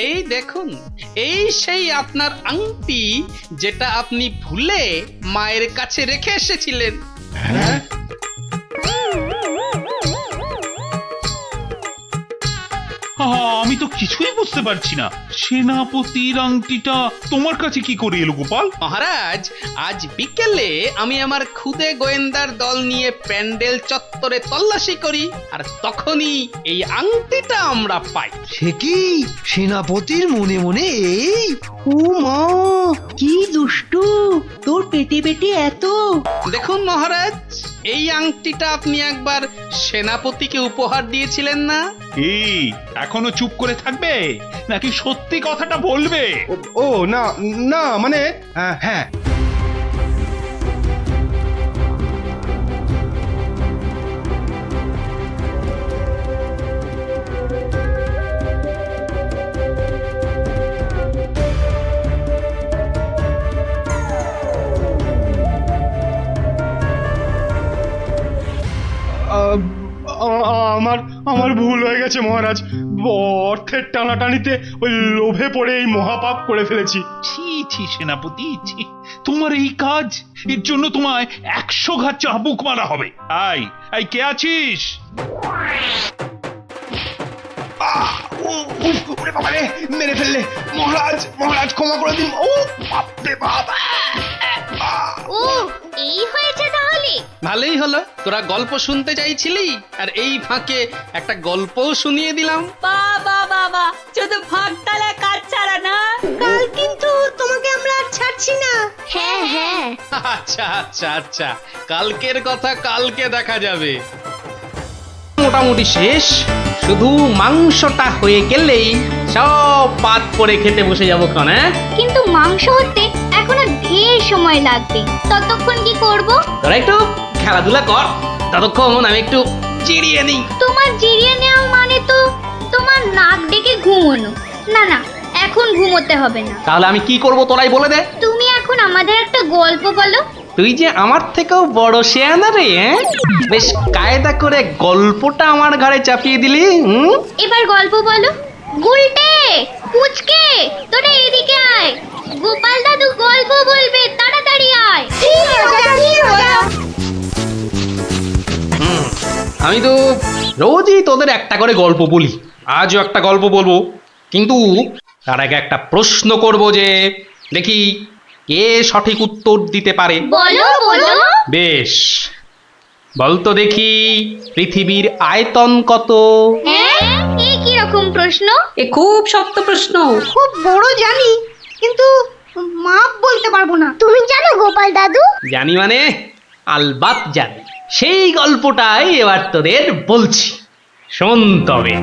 B: এই দেখুন, এই সেই আপনার আংটি যেটা আপনি ভুলে মায়ের কাছে রেখে এসেছিলেন।
K: হ্যাঁ?
E: আমি তো কিছুই বুঝতে পারছি না, সেনাপতির আংটিটা তোমার কাছে কি করে এলো গোপাল?
B: মহারাজ, আজ বিকেলে আমি আমার খুদে গোয়েন্দার দল নিয়ে প্যান্ডেল চত্বরে তল্লাশি করি, আর তখনই এই আংটিটা আমরা পাই।
F: সে কি সেনাপতির মনে মনে এই?
L: ও মা, কি দুষ্টু, তোর পেটে পেটে এত!
B: দেখুন মহারাজ, এই আংটিটা আপনি একবার সেনাপতিকে উপহার দিয়েছিলেন না?
E: এই এখনো চুপ করে থাকবে নাকি সত্যি কথাটা বলবে?
K: ও না না, মানে হ্যাঁ। আমার ভুল হয়ে গেছে মহারাজ, অর্থের টানাটানিতে ওই লোভে পড়ে এই মহাপাপ করে ফেলেছি।
E: ছি ছি সেনাপতি, ছি, তোমার এই কাজ, এর জন্য তোমায় 100 ঘাত চাবুক মারা হবে। আই কে আছিস?
K: মেরে ফেললে মহারাজ, মহারাজ ক্ষমা করে দিন। ও বাপরে বাপ!
J: ও এই হয়েছে তাহলে?
B: ভালোই হলো, তোরা গল্প শুনতে চাইছিলি আর এই ফাঁকে একটা গল্পও শুনিয়ে দিলাম।
N: বাবা বাবা, শুধু ফাঁক তালে কাজ ছাড়া না।
L: কাল কিন্তু তোমাকে আমরা আর ছাড়ছি না।
J: হ্যাঁ হ্যাঁ।
B: আচ্ছা আচ্ছা আচ্ছা, কালকের কথা কালকে দেখা যাবে। মোটামুটি শেষ, শুধু মাংসটা হয়ে গেলেই সব পাত করে খেতে বসে যাবো ক্ষণ।
J: কিন্তু মাংস হতে এখনো ঢের সময় লাগবে, ততক্ষণ কি করব?
B: তোরা একটু খেলাধুলা কর, ততক্ষণ আমি একটু জিরিয়ে নিই।
J: তোমার জিরিয়ে নেওয়া মানে তো তোমার নাক ডেকে ঘুমোনো। না না, এখন ঘুমোতে হবে না।
B: তাহলে আমি কি করব তোরাই বলে দে।
J: তুমি এখন আমাদের একটা গল্প বলো।
B: তুই যে আমার থেকেও বড় শেয়ানা রে, বেশ কায়দা করে গল্পটা আমার ঘাড়ে চাপিয়ে দিলি।
J: এবার গল্প বলো। গুলটে, পুচকে, তোরা এদিকে আয়, গোপাল দাদু গল্প বলবে, তাড়াতাড়ি আয়।
B: আমি তো রোজই তোদের একটা করে গল্প বলি, আজও একটা গল্প বলবো, কিন্তু তার আগে একটা প্রশ্ন করব, যে দেখি কে সঠিক উত্তর দিতে পারে।
J: বলো বলো।
B: বেশ, বলতো দেখি পৃথিবীর আয়তন কত?
J: হ্যাঁ, এই কি রকম প্রশ্ন?
N: এ খুব শক্ত প্রশ্ন।
L: খুব বড় জানি, কিন্তু মাপ বলতে পারবো না।
J: তুমি জানো গোপাল দাদু?
B: জানি মানে আলবাত জানি, সেই গল্পটাই এবার তোদের বলছি, শোন তবে।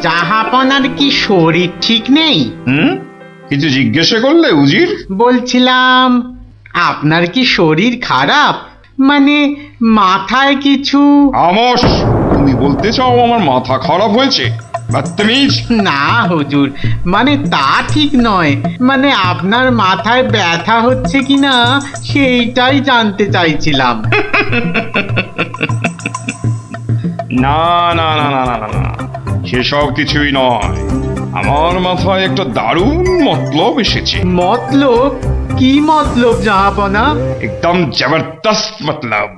M: জাহাপনার কি শরীর ঠিক নেই?
E: কিছু জিজ্ঞাসা করলে উজির?
M: বলছিলাম আপনার কি শরীর খারাপ, মানে মাথায় কিছু?
E: আমস, তুমি বলতে চাও আমার মাথা খারাপ হয়েছে? বদতমিজ!
M: না হুজুর, মানে তা ঠিক নয়, মানে আপনার মাথায় ব্যথা হচ্ছে কিনা সেইটাই জানতে চাইছিলাম।
E: না না না না না না না, সেসব কিছুই নয়। আমার মাথায় একটা দারুণ মতলব এসেছে।
M: মতলব? কি মতলব জাহাপনা?
E: একদম জবরদস্ত মতলব।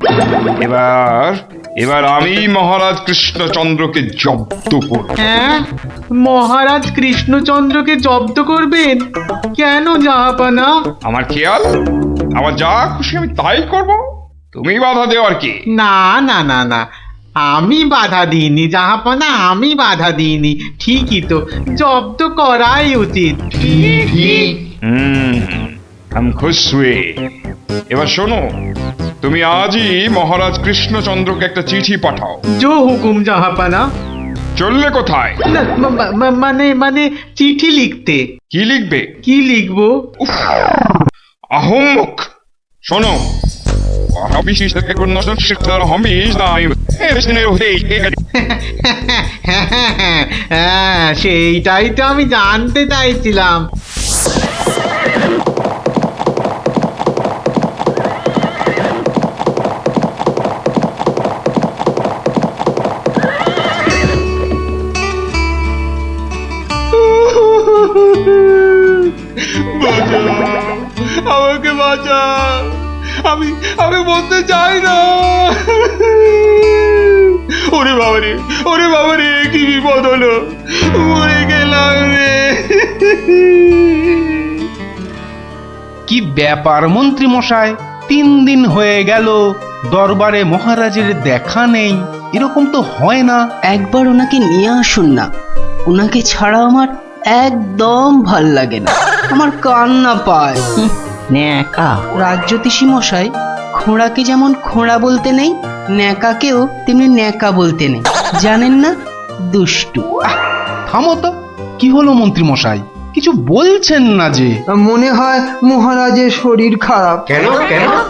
E: এবার আমি মহারাজ কৃষ্ণচন্দ্রকে জব্দ করব।
M: হ্যাঁ, মহারাজ কৃষ্ণচন্দ্রকে জব্দ করবেন? কেন জাহাপনা?
E: আমার খেয়াল, আমার যা খুশি আমি তাই করব, তুমি বাধা দেও আর কি?
M: না না না না, আমি বাধা দিইনি জাহাপনা, আমি বাধা দিইনি। ঠিকই তো, জব্দ করাই উচিত।
E: हम खुश हुए। এবার শোনো, তুমি আজই মহারাজ কৃষ্ণচন্দ্রকে একটা চিঠি পাঠাও।
M: জো হুকুম জাহাপনা।
E: চললে কোথায়?
M: না, মানে চিঠি লিখতে।
E: কি লিখবে?
M: কি লিখবো?
E: আহম্মক! শোনো,
M: হ্যাঁ, সেইটাই তো আমি জানতে চাইছিলাম।
E: আমাকে বাঁচা, আমি বলতে চাই না। ওরে বাবারে, কি বিপদ হলো, মরে গেলাম রে।
B: কি ব্যাপার মন্ত্রী মশাই, 3 দিন হয়ে গেল দরবারে মহারাজের দেখা নেই, এরকম তো হয় না।
C: একবার ওনাকে নিয়ে আসুন না, ওনাকে ছাড়া আমার একদম ভাল লাগে না, আমার কান্না পায়। ন্যাকা রাজ্যতীষী মশাই, খোঁড়াকে যেমন খোঁড়া বলতে নেই, ন্যাকাকেও তেমনি ন্যাকা বলতে নেই, জানেন না? দুষ্টু।
B: থামো তো, কি হলো মন্ত্রী মশাই, কিছু বলছেন না যে?
F: মনে হয় মহারাজের শরীর খারাপ।
H: কেন?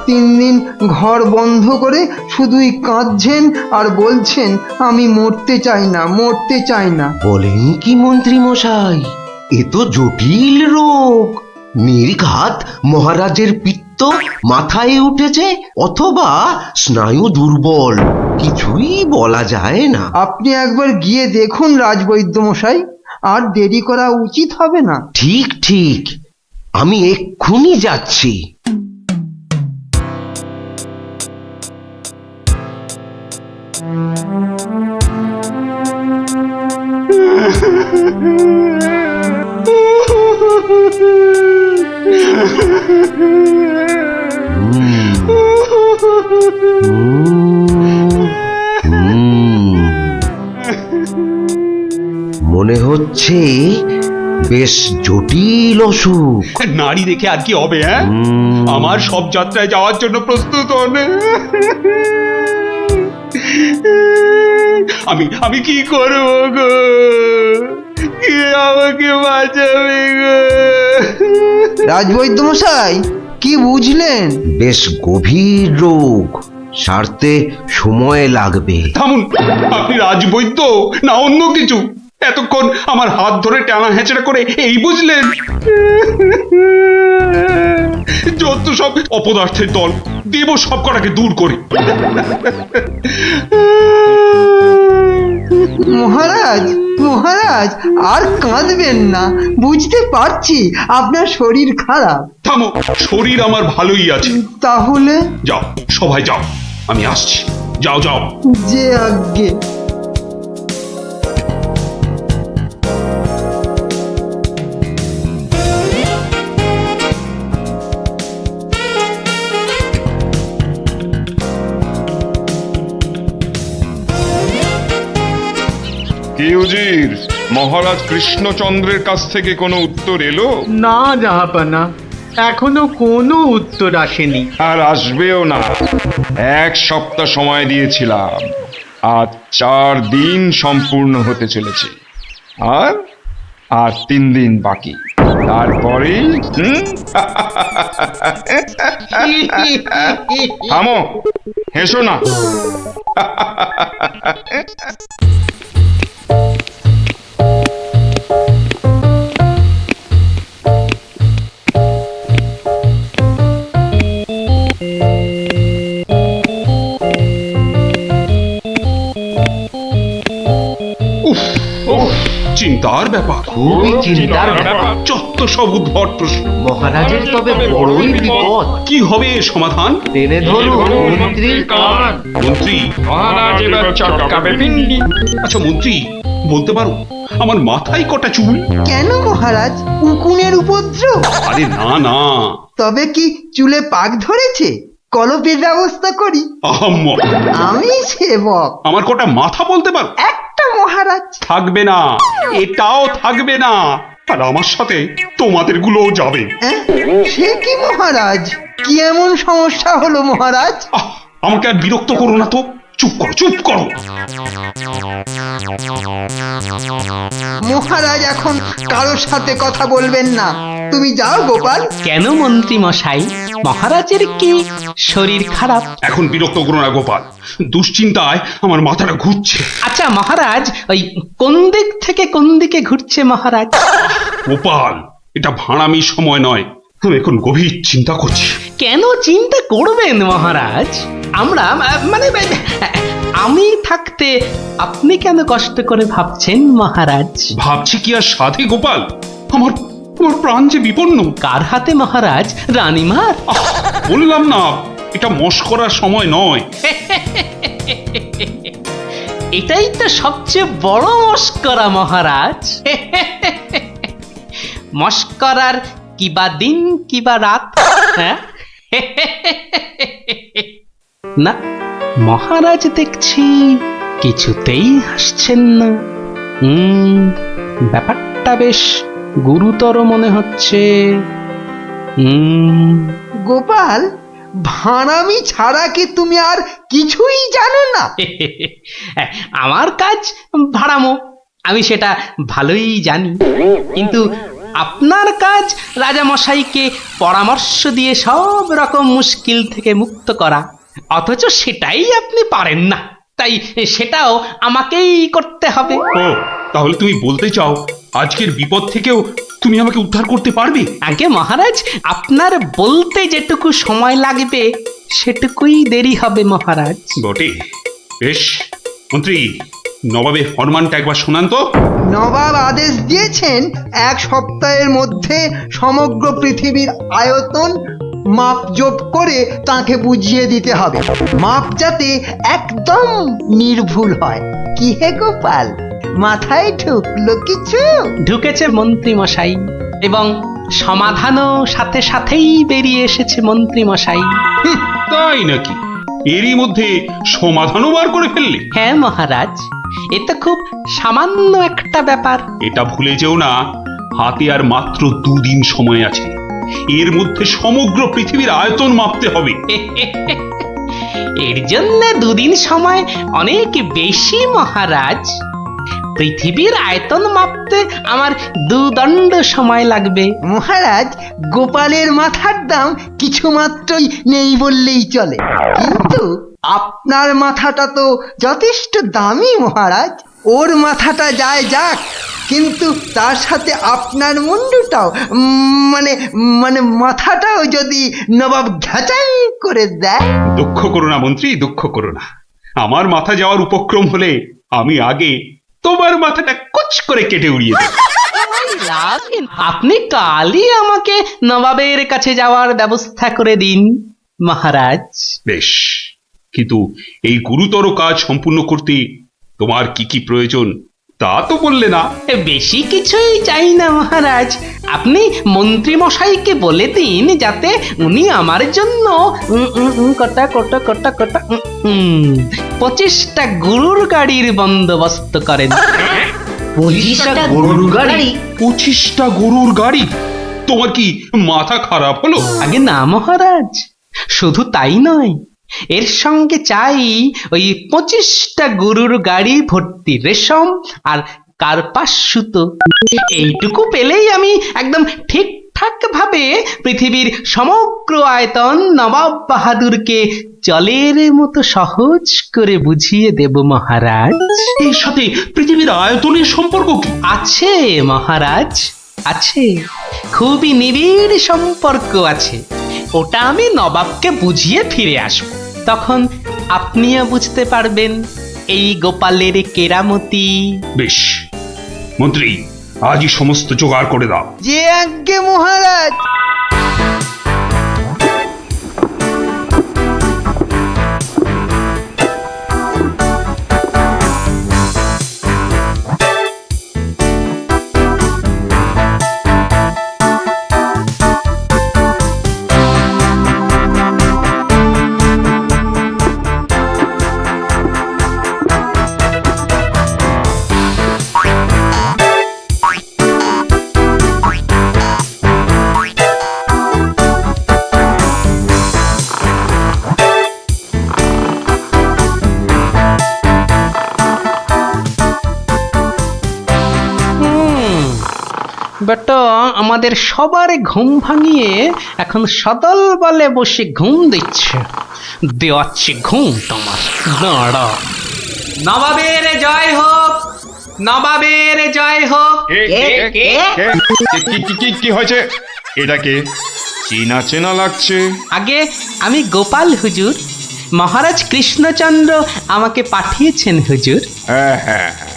F: 3 দিন ঘর বন্ধ করে শুধুই কাঁদছেন আর বলছেন আমি মরতে চাই না।
H: বলেন কি মন্ত্রী মশাই, এ তো জটিল রোগ। নির্ঘাত মহারাজের পিত্ত মাথায় উঠেছে, অথবা স্নায়ু দুর্বল, কিছুই বলা যায় না।
F: আপনি একবার গিয়ে দেখুন রাজবৈদ্য মশাই, আর দেরি করা উচিত হবে না।
H: ঠিক, আমি এক্ষুনি যাচ্ছি। মনে হচ্ছে বেশ জটিল অসুখ।
E: নারী দেখে আর কি হবে? হ্যাঁ, আমার সব যাত্রায় যাওয়ার জন্য প্রস্তুত হন। আমি কি করব গো? কে আমাকে বাঁচাবে গো?
F: রাজবৈদ্য মশাই, কি বুঝলেন?
H: বেশ গভীর রোগ, সারতে সময় লাগবে।
E: থামুন, আপনি রাজবৈদ্য না অন্য কিছু? এতক্ষণ আমার হাত ধরে টানা হেঁচড়া করে এই বুঝলেন? যত সব অপদার্থের দল, দেব সব কটাকে দূর করে।
F: মহারাজ আর কাঁদবেন না, বুঝতে পারছি আপনার শরীর খারাপ।
E: থামো, শরীর আমার ভালোই আছে।
F: তাহলে
E: যাও, সবাই যাও, আমি আসছি। যাও।
F: যে আজ্ঞে।
E: কি উজির, মহারাজ কৃষ্ণচন্দ্রের কাছ থেকে কোনো উত্তর এলো?
M: না জাহাপনা, এখনো কোনো উত্তর আসেনি।
E: আর আসবেও না। 1 সপ্তাহ সময় দিয়েছিলাম, আজ 4 দিন সম্পূর্ণ হতে চলেছে, আর 3 দিন বাকি।
O: তারপরে থামো, হেসো না।
E: চিন্তার ব্যাপার,
H: খুবই চিন্তার ব্যাপার।
E: যত সব উদ্ভট প্রশ্ন।
H: মহারাজের তবে বড়ই বিপদ।
E: কি হবে এর সমাধান?
H: টেনে ধরুন মন্ত্রীর কান।
E: মন্ত্রী?
O: মহারাজ এবার চটকাবে পিন্ডি।
E: আচ্ছা মন্ত্রী, বলতে পারো আমার মাথায় কটা চুল?
F: কেন মহারাজ, উকুনের উপদ্রব?
E: আরে না না।
F: তবে কি চুলে পাক ধরেছে? কলপের ব্যবস্থা করি।
E: আহাম্মা।
F: আমি সেবক।
E: আমার কটা মাথা বলতে পারো?
F: একটা মহারাজ।
E: থাকবে না, এটাও থাকবে না, আর আমার সাথে তোমাদের গুলোও যাবে।
F: সে কি মহারাজ, কি এমন সমস্যা হলো মহারাজ?
E: আমাকে আর বিরক্ত করো না তো, চুপ করো চুপ করো।
F: মহারাজ এখন কারোর সাথে কথা বলবেন না, তুমি যাও গোপাল।
B: কেন মন্ত্রী মশাই, মহারাজের কি শরীর খারাপ?
E: এখন বিরক্ত করো না গোপাল, দুশ্চিন্তায় আমার মাথাটা ঘুরছে।
B: আচ্ছা মহারাজ, ওই কোন দিক থেকে কোন দিকে ঘুরছে মহারাজ?
E: গোপাল, এটা ভাড়ামি সময় নয়, আমি এখন গভীর চিন্তা করছি।
B: কেন চিন্তা করবেন মহারাজ? আমরা মানে আমি থাকতে আপনি কেন কষ্ট করে ভাবছেন মহারাজ?
E: ভাবছি কি আর সাধে গোপাল, আমার প্রাণ যে বিপন্ন।
B: কার হাতে মহারাজ? রানীমার?
E: বললাম না, এটা মশকরার সময় নয়।
B: এটাই তো সবচেয়ে বড় মস্করা মহারাজ। মস্করার কিবা দিন কিবা রাত। হ্যাঁ না, মহারাজ দেখছি কিছুতেই হাসছেন না। ব্যাপারটা বেশ গুরুতর মনে হচ্ছে।
F: গোপাল, ভাড়ামি ছাড়া কি তুমি আর কিছুই জানো না?
B: আমার কাজ ভাড়ামো, আমি সেটা ভালোই জানি, কিন্তু আপনার কাজ রাজামশাইকে পরামর্শ দিয়ে সব রকম মুশকিল থেকে মুক্ত করা, অথচ সেটাই আপনি পারেন না, তাই সেটাও আমাকেই করতে হবে।
E: ও, তাহলে তুমি বলতে চাও আজকের বিপদ থেকেও তুমি আমাকে উদ্ধার করতে পারবে?
B: আগে মহারাজ, আপনার বলতে যেটুকু সময় লাগবে সেটুকুই দেরি হবে মহারাজ।
E: বটে, বেশ। মন্ত্রী, নবাবের ফরমানটা একবার শোনান তো।
F: নবাব আদেশ দিয়েছেন 1 সপ্তাহের মধ্যে সমগ্র পৃথিবীর আয়তন মাপজোপ করে তাকে বুঝিয়ে দিতে হবে, মাপ যাতে একদম নির্ভুল হয়। কি হে গোপাল, মাথায় ঢুকলো কিছু?
B: ঢুকেছে মন্ত্রী মশাই, এবং সমাধানও সাথে সাথেই বেরিয়ে এসেছে মন্ত্রী মশাই।
E: তাই নাকি? এরই মধ্যে সমাধানও বার করে ফেললে?
B: হ্যাঁ মহারাজ, এ তো খুব সামান্য একটা ব্যাপার।
E: এটা ভুলে যেও না, হাতে আর মাত্র 2 দিন সময় আছে, এর মধ্যে সমগ্র পৃথিবীর আয়তন মাপতে হবে।
B: এর জন্য 2 দিন সময় অনেক বেশি মহারাজ। পৃথিবীর আয়তন মাপতে আমার 2 দণ্ড সময় লাগবে।
F: মহারাজ, গোপালের মাথার দাম কিছু মাত্রই নেই বললেই চলে, কিন্তু আপনার মাথাটা তো যথেষ্ট দামি মহারাজ। ওর মাথাটা যায় যাক, কিন্তু তার সাথে আপনার মুন্ডুটাও মানে মানে মাথাটাও যদি নবাব ঘাচাই করে দেয়।
E: দুঃখ করো না মন্ত্রী, দুঃখ করো না। আমার মাথা যাওয়ার উপক্রম হলে আমি আগে তোমার মাথাটা কুচ করে কেটে উড়িয়ে দেব।
B: আপনি কালই আমাকে নবাবের কাছে যাওয়ার ব্যবস্থা করে দিন মহারাজ।
E: বেশ, কিন্তু এই গুরুতর কাজ সম্পূর্ণ করতে তোমার কি কি প্রয়োজন তা তো বললে না।
B: বেশি কিছুই চাই না মহারাজ, আপনি মন্ত্রী মশাইকে বলে দিন যাতে উনি আমার জন্য কটা 25টা গরুর গাড়ির বন্দোবস্ত করেন।
H: 25টা গরুর গাড়ি?
E: 25টা গরুর গাড়ি? তোমার কি মাথা খারাপ হলো?
B: আগে না মহারাজ, শুধু তাই নয়, এর সঙ্গে চাই ওই 25টা গরুর গাড়ি ভর্তি রেশম আর কার্পাস সুতো। এইটুকু পেলেই আমি একদম ঠিকঠাক ভাবে পৃথিবীর সমগ্র আয়তন নবাব বাহাদুরকে জলের মতো সহজ করে বুঝিয়ে দেব মহারাজ।
E: এর সাথে পৃথিবীর আয়তনের সম্পর্ক কি?
B: আছে মহারাজ, আছে, খুবই নিবিড় সম্পর্ক আছে। ওটা আমি নবাবকে বুঝিয়ে ফিরে আসব, তখন আপনিও বুঝতে পারবেন এই গোপালের কেরামতি।
E: বেশ, মন্ত্রী আজই সমস্ত জোগাড় করে দাও।
F: যে আজ্ঞে মহারাজ।
B: বেটা আমাদের সবার ঘুম ভাঙিয়ে এখন সদল বলে বসে ঘুম দিচ্ছে। দেওয়াচ্ছে ঘুম তোমার, দাঁড়া। নবাবের জয় হোক, নবাবের জয় হোক।
O: কি হয়েছে? এটাকে চেনা চেনা লাগছে।
B: আগে আমি গোপাল হুজুর, মহারাজ কৃষ্ণচন্দ্র আমাকে পাঠিয়েছেন হুজুর।
O: হ্যাঁ হ্যাঁ হ্যাঁ,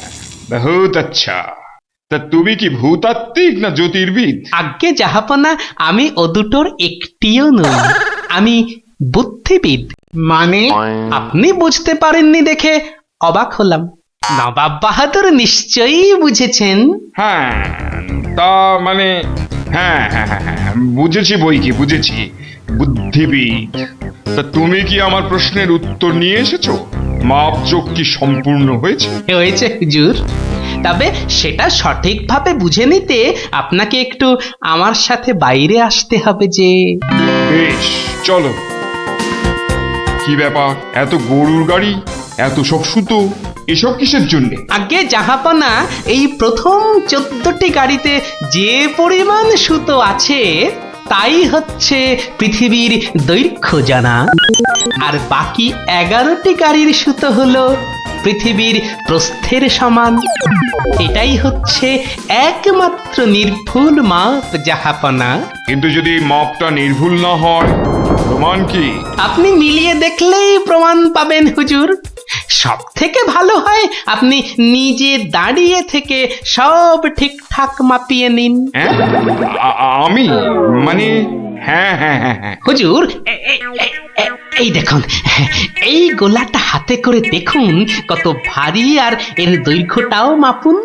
O: বহুত আচ্ছা। তা তুমি কি ভূতাত্ত্বিক না জ্যোতির্বিদ?
B: আজ্ঞে জাহাপনা, আমি ও দুটোর একটিও নই, আমি বুদ্ধিবিদ।
M: মানে?
B: আপনি বুঝতে পারেননি দেখে অবাক হলাম, নবাব বাহাদুর নিশ্চয়ই বুঝেছেন।
O: হ্যাঁ, তা মানে হ্যাঁ হ্যাঁ হ্যাঁ হ্যাঁ, বুঝেছি বই কি, বুঝেছি, বুদ্ধিবিদ। তা তুমি কি আমার প্রশ্নের উত্তর নিয়ে এসেছো? মাপজোক কি সম্পূর্ণ হয়েছে?
B: হয়েছে হুজুর, তবে সেটা সঠিকভাবে বুঝে নিতে আপনাকে একটু আমার সাথে বাইরে আসতে হবে যে।
O: বেশ, চলো। কি ব্যাপার, এত গরুর গাড়ি, এত সব সুতো, এসব কিসের জন্য?
B: আগে জাহাপনা, এই প্রথম 14টি গাড়িতে যে পরিমাণ সুতো আছে তাই হচ্ছে পৃথিবীর দৈর্ঘ্য জানা, আর বাকি 11টি গাড়ির সুতো হলো পৃথিবীর প্রস্থের সমান। এটাই হচ্ছে একমাত্র নির্ভুল মাপ জাহাপনা।
O: কিন্তু যদি মাপটা নির্ভুল না হয়, প্রমাণ কি?
B: আপনি মিলিয়ে দেখলেই প্রমাণ পাবেন হুজুর। সব থেকে ভালো হয় আপনি নিজে দাঁড়িয়ে থেকে সব ঠিকঠাক মাপিয়ে নিন।
O: হ্যাঁ, আমি মানে হ্যাঁ হ্যাঁ হ্যাঁ হ্যাঁ
B: হুজুর, এই দেখুন, এই গোলাটা হাতে করে দেখুন কত ভারী, আর এর দৈর্ঘ্যটাও মাপুন,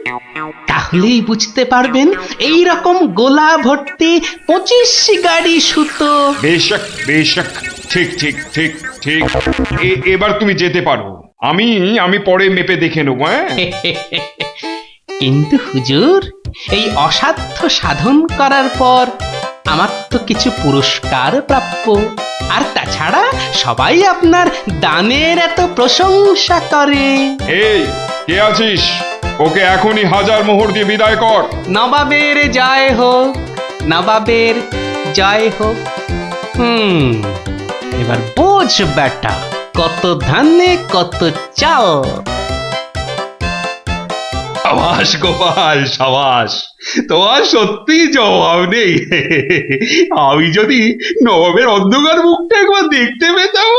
B: তাহলেই বুঝতে পারবেন এই রকম গোলা ভর্তি 25 গাড়ি সুতো।
O: বেশক বেশক, ঠিক ঠিক ঠিক ঠিক। এবার তুমি যেতে পারো, আমি পরে মেপে দেখে নেবো। হ্যাঁ,
B: কিন্তু হুজুর, এই অসাধ্য সাধন করার পর আমার তো কিছু পুরস্কার প্রাপ্য, আর তাছাড়া সবাই আপনার দানের এত প্রশংসা করে।
O: এই কে আছিস? ওকে এখনই 1000 মোহর দিয়ে বিদায় কর।
B: নবাবের জয় হোক, নবাবের জয় হোক। এবার বোঝ বেটা, কত ধানে কত চাল।
E: সাবাস গোপাল, সাবাস, তোমার সত্যি জবাব নেই। আমি যদি নবাবের অন্ধকার মুখটা একবার দেখতে পেতাম।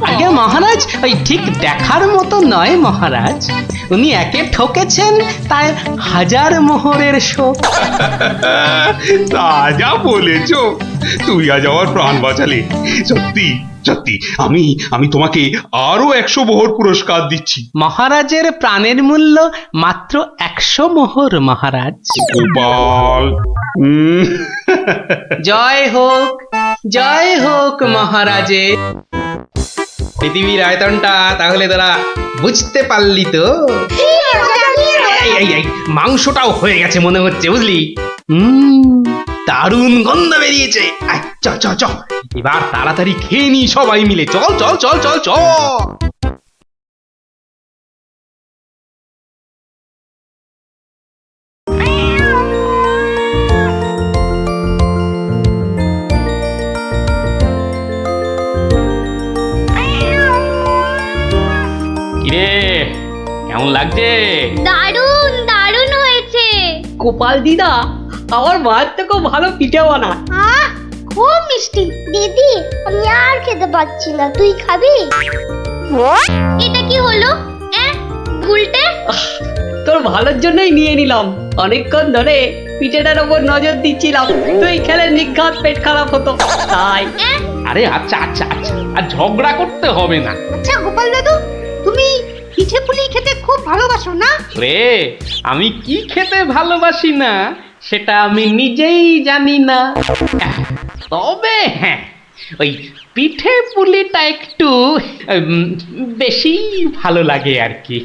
B: আগে মহারাজ, ওই ঠিক দেখার মতো নয় মহারাজ, উনি একে ঠকেছেন তাই 1000 মোহরের শোক।
E: তা যা বলেছ, তুই আজ আমার প্রাণ বাঁচালে। সত্যি সত্যি, আমি তোমাকে আরো 100 মোহর পুরস্কার দিচ্ছি।
B: মহারাজের প্রাণের মূল্য মাত্র 100 মোহর মহারাজ।
E: গোপাল,
B: জয় হোক, জয় হোক মহারাজে। পৃথিবীর আয়তনটা তাহলে তোরা বুঝতে পারলি তো? এই মাংসটাও হয়ে গেছে মনে হচ্ছে, বুঝলি? দারুণ গন্ধ বেরিয়েছে। চ চ চ, এবার তাড়াতাড়ি খেয়ে নি সবাই মিলে। চল চল চল চল চল। লাগছে?
J: দারুণ দারুণ হয়েছে।
N: গোপাল দিদা আমার মায়ের থেকেও ভালো পিঠে বানায়।
J: আহ খুব মিষ্টি। দিদি আমি আর খেতে পাচ্ছি না, তুই খাবি? এটা কি হলো? উল্টে?
N: তোর ভালোর জন্যই নিয়ে নিলাম। অনেকক্ষণ ধরে পিঠেটার ওপর নজর দিচ্ছিলাম, তুই খেলে নিঘাত পেট খারাপ হতো তাই।
B: আরে আচ্ছা আচ্ছা আচ্ছা, আর ঝগড়া করতে হবে না।
L: আচ্ছা গোপাল দাদু, তুমি পিঠে পুলি খেতে খুব ভালোবাসো না?
B: রে, আমি কি খেতে ভালোবাসি না সেটা আমি নিজেই জানি না। তবে হ্যাঁ, ওই পিঠে পুলিটা একটু বেশি ভালো লাগে আর কি।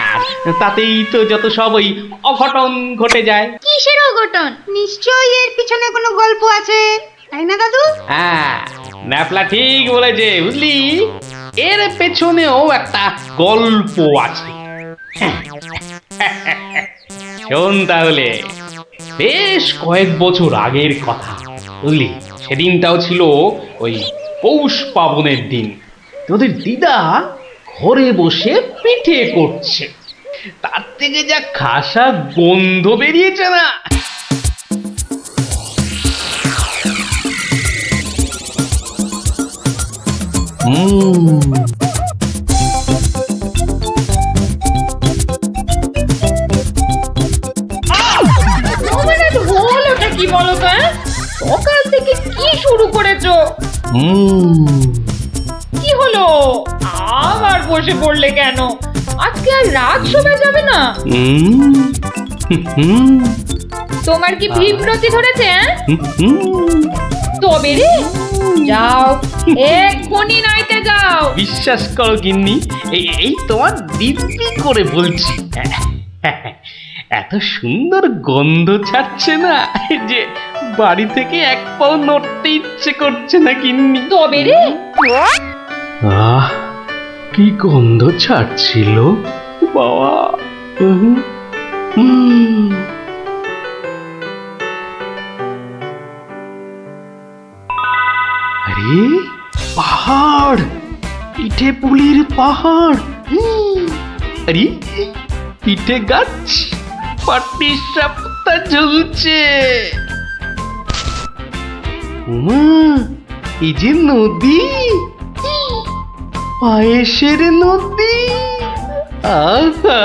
B: আর তাতেই তো যত সব ওই অঘটন ঘটে যায়।
J: কিসের অঘটন?
L: নিশ্চয়ই এর পিছনে কোনো গল্প আছে, তাই না দাদু?
B: হ্যাঁ, ন্যাপলা ঠিক বলেছে, বুঝলি, এর পেছনেও একটা গল্প আছে। শোন তাহলে, বেশ কয়েক বছর আগের কথা, বুঝলি, সেদিনটাও ছিল ওই পৌষ পাবনের দিন। তোদের দিদা ঘরে বসে পিঠে করছে, তার থেকে যা খাসা গন্ধ বেরিয়েছে না।
A: হলোটা কি বলো তো? সকাল থেকে কি শুরু করেছো? কি হলো? আবার বসে পড়লে কেন? আজকে আর রাত শোনা যাবে না? তোমার কি বিভ্রতি ধরেছে? তবে রে, যাও এক্ষুনি নাইতে যাও।
B: বিশ্বাস করো গিন্নি, এই তোমার দিব্যি করে বলছি, এত সুন্দর গন্ধ ছাড়ছে না যে বাড়ি থেকে এক পাও নড়তে ইচ্ছে করছে না গিন্নি।
A: তবে রে,
B: আহ, কি গন্ধ ছাড়ছিল বাবা। আরে পাহাড়, পিঠে পুলির পাহাড়। আরে পিঠে গাছ, পাটি সাপটা ঝুলছে। উমা, এই যে নদী, পায়েসের নদী। আহা,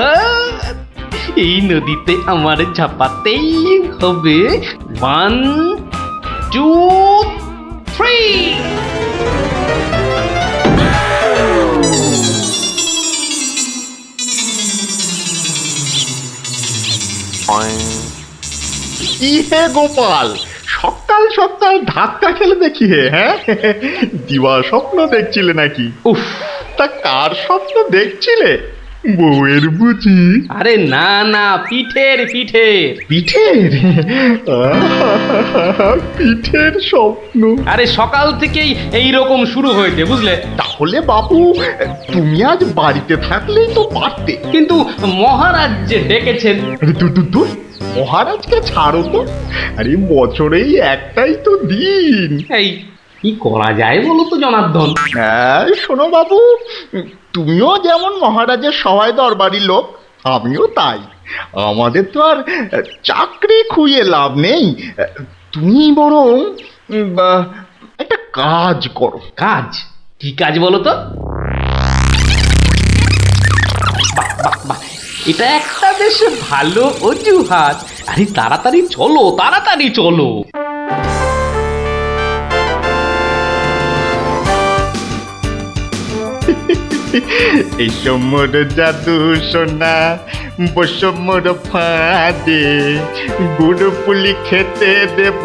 B: এই নদীতে আমার ঝাপাতেই হবে। 1, 2, 3।
G: কি হে গোপাল, সকাল সকাল ধাক্কা খেলে দেখি হে? হ্যাঁ, দিবা স্বপ্ন দেখছিলে নাকি? উফ, তা কার স্বপ্ন দেখছিলে? বউয়ের বুঝি?
B: আরে না না, পিঠের পিঠের
G: পিঠের? পিঠের স্বপ্ন?
B: আরে সকাল থেকেই এই রকম শুরু হয়েছে, বুঝলে।
G: তাহলে বাবু তুমি আজ বাড়িতে থাকলেই তো পারতে।
B: কিন্তু মহারাজ যে ডেকেছেন।
G: দূর, মহারাজকে ছাড়ো তো। আরে বছরেই একটাই তো দিন।
B: এই কি করা যায় বলো তো জনার্দন?
G: হ্যাঁ শোনো বাবু, তুমিও যেমন মহারাজের সবাই দরবারি লোক, আমিও তাই। আমাদের তো আর চাকরি খুইয়ে লাভ নেই। তুমি বরং একটা কাজ করো।
B: কাজ? কি কাজ বলো তো? এটা একটা বেশ ভালো অজুহাত। আরে তাড়াতাড়ি চলো, তাড়াতাড়ি চলো।
G: এই সমর জাদু সোনা বসমর ফাঁদে, গুড় পুলি খেতে দেব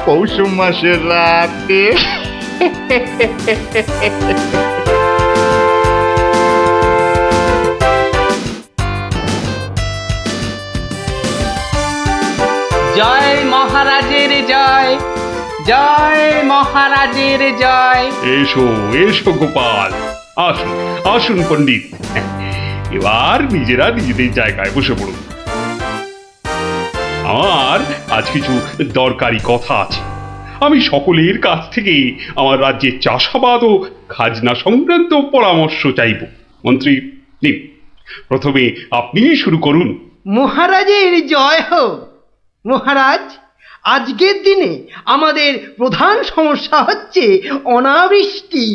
G: পৌষ মাসের রাতে।
B: জয় মহারাজের জয়, জয় মহারাজের জয়।
E: এসো এসো গোপাল, আসুন আসুন পণ্ডিত, এবার নিজেরা নিজেদের জায়গায় বসে পড়ুন। আমার আজ কিছু দরকারি কথা আছে। আমি সকলের কাছ থেকে আমার রাজ্যের চাষাবাদ ও খাজনা সংক্রান্ত পরামর্শ চাইব। মন্ত্রী নিন, প্রথমে আপনি শুরু করুন।
F: মহারাজের জয় হোক। মহারাজ, আজকের দিনে আমাদের প্রধান সমস্যা হচ্ছে অনাবৃষ্টি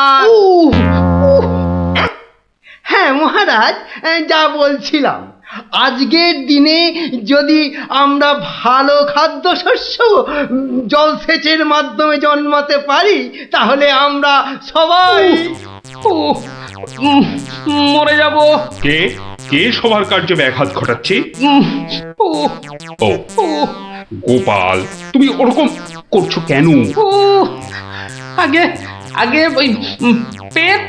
F: আর হ্যাঁ মহারাজ, যা বলছিলাম, আজকের দিনে যদি আমরা ভালো খাদ্যশস্য জলসেচের মাধ্যমে জন্মাতে পারি তাহলে আমরা সবাই
B: মরে যাব।
E: কে কে সবার কার্যে ব্যাঘাত ঘটাচ্ছে? ও গোপাল, তুমি ওরকম করছো কেন?
B: আগে আগে ওই পেট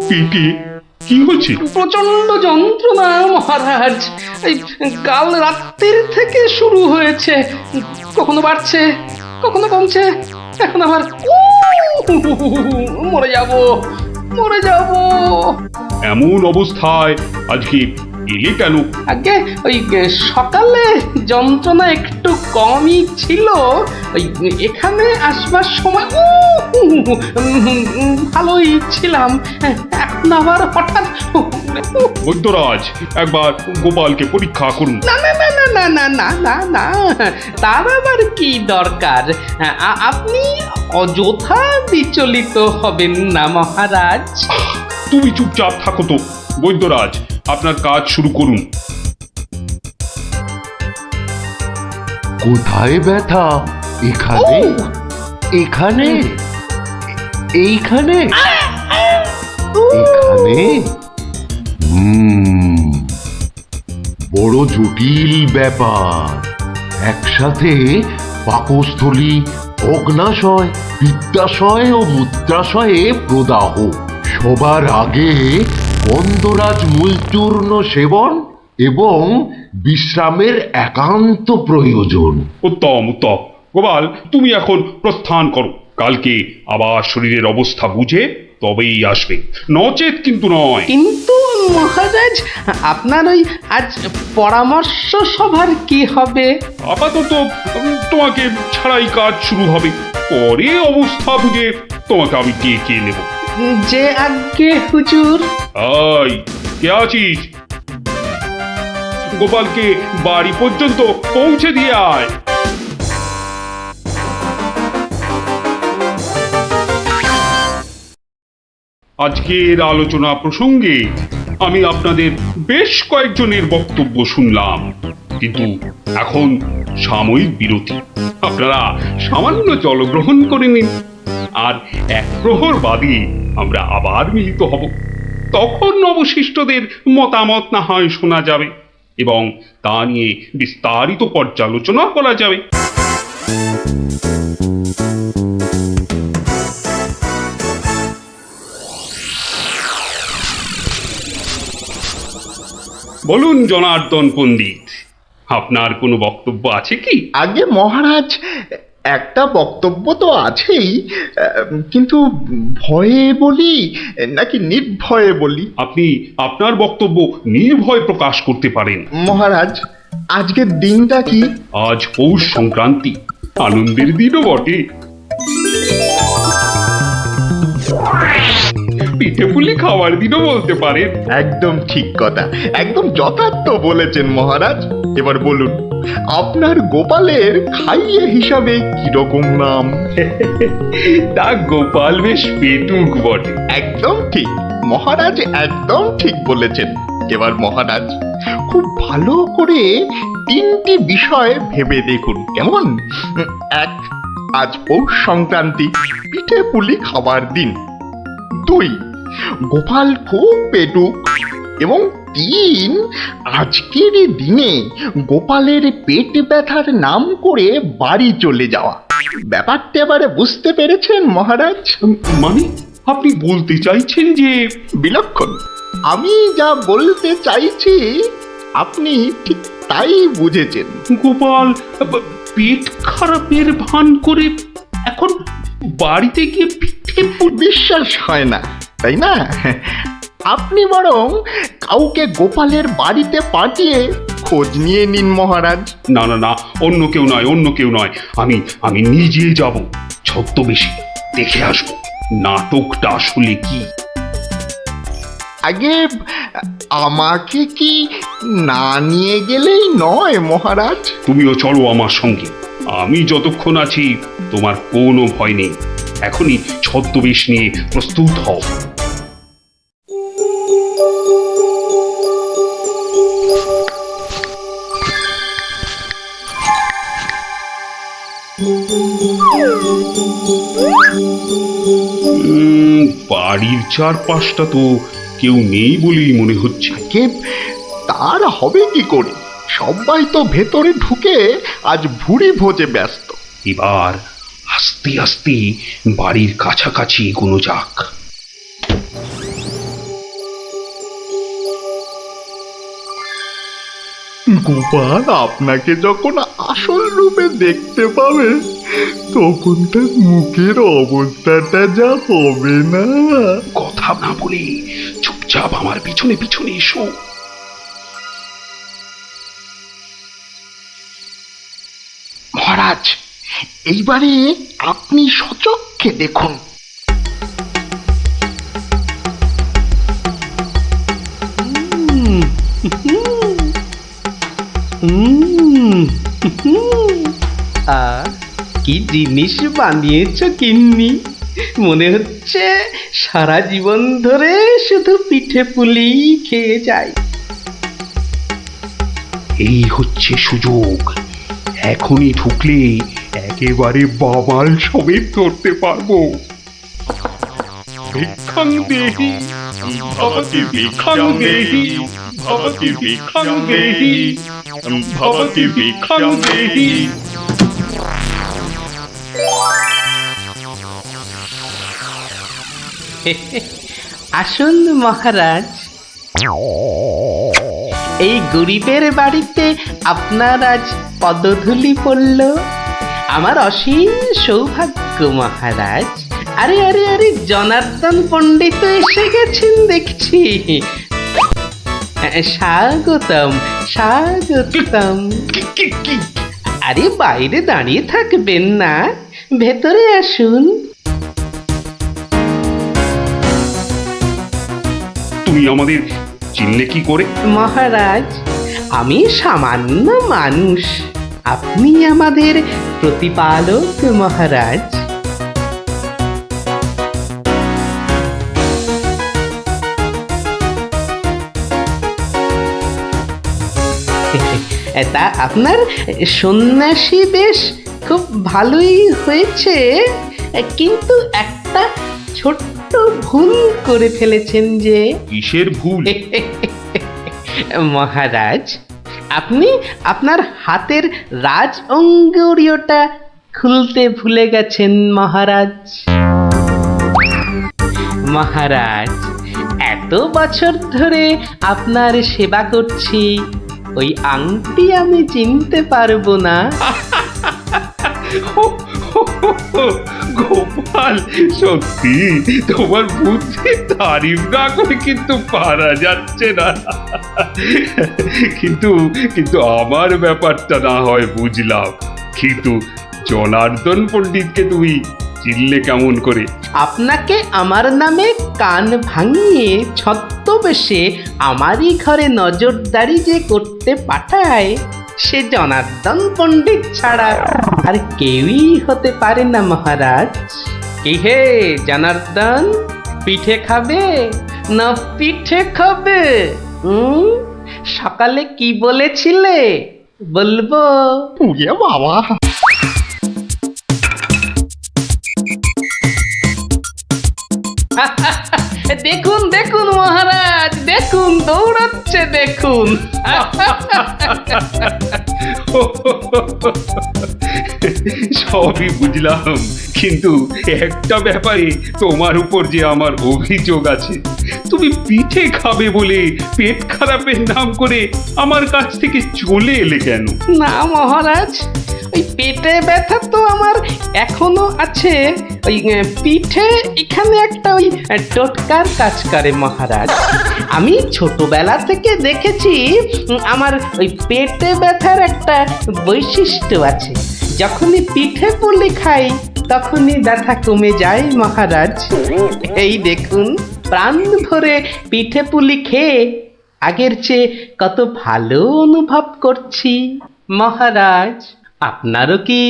E: পেটে কি হচ্ছে?
B: প্রচন্ড যন্ত্রণা মহারাজ। এই কাল রাত্রির থেকে শুরু হয়েছে, কখনো বাড়ছে কখনো কমছে, এখন আবার মরে যাব মরে যাব।
E: এমন অবস্থায় আজকে এলে কেন?
B: আগে ওই সকালে যন্ত্রণা একটু কমই ছিল, ওই এখানে আসবার সময় ভালোই ছিলাম, এখন আবার হঠাৎ।
E: বৈদ্যরাজ, একবার গোপালকে পরীক্ষা করুন।
B: না না না না না না না না না, তার আবার কি দরকার? আপনি অযথা বিচলিত হবেন না মহারাজ।
E: তুমি চুপচাপ থাকো তো। বৈদ্যরাজ, আপনার কাজ শুরু করুন।
I: কোথায় ব্যথা? এখানে? এখানে? এইখানে? এখানে? বড় জটিল ব্যাপার। একসাথে পাকস্থলী, অগ্নাশয়, পিত্তাশয় ও মূত্রাশয়ে প্রদাহ। সবার আগে গন্ধরাজ মূলচূর্ণ সেবন এবং বিশ্রামের একান্ত প্রয়োজন।
E: উত্তম উত্তম। গোপাল, তুমি এখন প্রস্থান করো। কালকে আবার শরীরের অবস্থা বুঝে তবেই আসবে, নচেত কিন্তু নয়।
B: কিন্তু মহারাজ, আপনার ওই আজ পরামর্শ সভার কি হবে?
E: আপাতত তোমাকে ছাড়াই কাজ শুরু হবে, পরে অবস্থা বুঝে তোমাকে আমি ডেকে নেব।
B: যে আজ্ঞে হুজুর।
E: আই, কে আছিস? গোপালকে বাড়ি পর্যন্ত পৌঁছে দিয়ে আয়। আজকের আলোচনা প্রসঙ্গে আমি আপনাদের বেশ কয়েকজনের বক্তব্য শুনলাম, কিন্তু এখন সাময়িক বিরতি। আপনারা সামান্য জলগ্রহণ করে নিন, আর এক প্রহর বাদে আমরা আবার মিলিত হব। তখন অবশিষ্টদের মতামত না হয় শোনা যাবে এবং তা নিয়ে বিস্তারিত পর্যালোচনা করা যাবে। বলুন জনার্দন পণ্ডিত, আপনার কোনো বক্তব্য আছে কি?
D: আগে মহারাজ, একটা বক্তব্য তো আছেই, কিন্তু ভয়ে বলি নাকি নির্ভয়ে বলি?
E: আপনি আপনার বক্তব্য নির্ভয় প্রকাশ করতে পারেন।
D: মহারাজ, আজকের দিনটা কি?
E: আজ পৌষ সংক্রান্তি, আনন্দের দিনও বটে। পিঠে পুলি খাওয়ার দিনও বলতে পারেন।
D: একদম ঠিক কথা, একদম যথার্থ বলেছেন মহারাজ। এবার বলুন, আপনার গোপালের খাইয়ে হিসাবে কিরকম নাম?
E: তা গোপাল বেশ পেটুক বটে।
D: একদম ঠিক মহারাজ, একদম ঠিক বলেছেন। এবার মহারাজ খুব ভালো করে তিনটি বিষয় ভেবে দেখুন, কেমন? এক, আজ পৌষ সংক্রান্তি, পিঠে পুলি খাবার দিন। দুই, গোপাল খুব পেটুক। এবং তিন, আজকের দিনে গোপালের পেট ব্যথার নাম করে বাড়ি চলে যাওয়া। ব্যাপারটা এবারে বুঝতে পেরেছেন মহারাজ?
E: মানে আপনি বলতে চাইছেন যে?
D: বিলক্ষণ, আমি যা বলতে চাইছি আপনি ঠিক তাই বুঝেছেন।
E: গোপাল পেট খারাপের ভান করে এখন বাড়িতে গিয়ে পিঠে
D: বিশ্বাস হয় না, তাই না? আপনি বরং কাউকে গোপালের বাড়িতে পাঠিয়ে খোঁজ নিয়ে নিন মহারাজ।
E: না না না, অন্য কেউ নয়, অন্য কেউ নয়, আমি নিজে যাব, ছদ্মবেশে দেখে আসবো। নাটকটা আসলে কি।
D: আগে আমাকে কি না নিয়ে গেলেই নয় মহারাজ?
E: তুমিও চলো আমার সঙ্গে। আমি যতক্ষণ আছি তোমার কোনো ভয় নেই। এখনই ছদ্মবেশ নিয়ে প্রস্তুত হও। বাড়ির চারপাশটা তো কেউ নেই বলেই মনে হচ্ছে।
D: তার হবে কি করে? সবাই তো ভেতরে ঢুকে আজ ভুরি ভোজে ব্যস্ত।
E: এবার আস্তে আস্তে বাড়ির কাছাকাছি এগোনো যাক।
D: গোপাল আপনাকে যখন আসল রূপে দেখতে পাবে তখন তার মুখের অবস্থাটা যা হবে না।
E: কথা না বলে চুপচাপ আমার পিছনে পিছনে এসো।
D: মহারাজ, এইবারে আপনি সচক্ষে দেখুন।
B: কি জিনিস বানিয়েছ গিন্নি, মনে হচ্ছে সারা জীবন ধরে শুধু পিঠে পুলি খেয়ে যায়।
E: এই হচ্ছে সুযোগ। এখনই ঢুকলে একেবারে বাবাল সমেত ধরতে পারবো। ভিক্ষাং দেহি ভবতি ভিক্ষাং দেহি ভবতি ভিক্ষাং দেহি ভবতি ভিক্ষাং দেহি।
B: আসুন মহারাজ, এই গরিবের বাড়িতে আপনার আজ পদধূলি পড়ল, আমার অসীম সৌভাগ্য মহারাজ। আরে আরে আরে, জনার্দন পণ্ডিত এসে গেছেন দেখছি। স্বাগতম স্বাগতম। আরে বাইরে দাঁড়িয়ে থাকবেন না, ভেতরে আসুন।
E: তুমি আমাদের চিনলে কি করে?
B: মহারাজ, আমি সামান্য মানুষ, আপনি আমাদের প্রতিপালক মহারাজ। তা আপনার সন্ন্যাসী বেশ খুব ভালোই হয়েছে, কিন্তু একটা ছোট্ট ভুল করে ফেলেছেন। যে
E: কিসের ভুল?
B: মহারাজ, আপনি আপনার হাতের রাজ অঙ্গুরীয়টা খুলতে ভুলে গেছেন মহারাজ। মহারাজ, এত বছর ধরে আপনার সেবা করছি, ওই আংটি আমি চিনতে পারবো না?
E: গোপাল, সত্যি তোমার বুদ্ধি তারিফ না করে কিন্তু পারা যাচ্ছে না। কিন্তু কিন্তু আমার ব্যাপারটা না হয় বুঝলাম, কিন্তু জনার্দন পণ্ডিতকে তুমি চিনলে কেমন করে?
B: আপনাকে আমার নামে কান ভাঙিয়ে ছদ্মবেশে আমারই ঘরে নজরদারি যে করতে পাঠায়, সে জনার্দন পণ্ডিত ছাড়া আর কেউই হতে পারে না মহারাজ। কি হে জনার্দন, পিঠে খাবে না পিঠে খাবে? সকালে কি বলেছিলে বলবো?
D: বাবা,
B: দেখুন দেখুন মহারাজ, দেখুন দৌড়াচ্ছে, দেখুন।
E: সবই বুঝলাম, কিন্তু একটা ব্যাপারে তোমার উপর যে আমার অভিযোগ আছে। তুমি পিঠে খাবে বলে পেট খারাপের নাম করে আমার কাছ থেকে চলে এলে কেন?
B: না মহারাজ, ওই পেটে ব্যথা তো আমার এখনো আছে। ওই পিঠে এখানে একটা ওই টোটকার কাজ করে মহারাজ। আমি ছোটবেলা থেকে দেখেছি আমার ওই পেটে ব্যথার একটা বৈশিষ্ট্য আছে। যখনই পিঠে পুলি খাই তখনই ব্যথা কমে যায় মহারাজ। এই দেখুন, প্রাণ ভরে পিঠে পুলি খেয়ে আগের চেয়ে কত ভালো অনুভব করছি। মহারাজ, আপনারও কি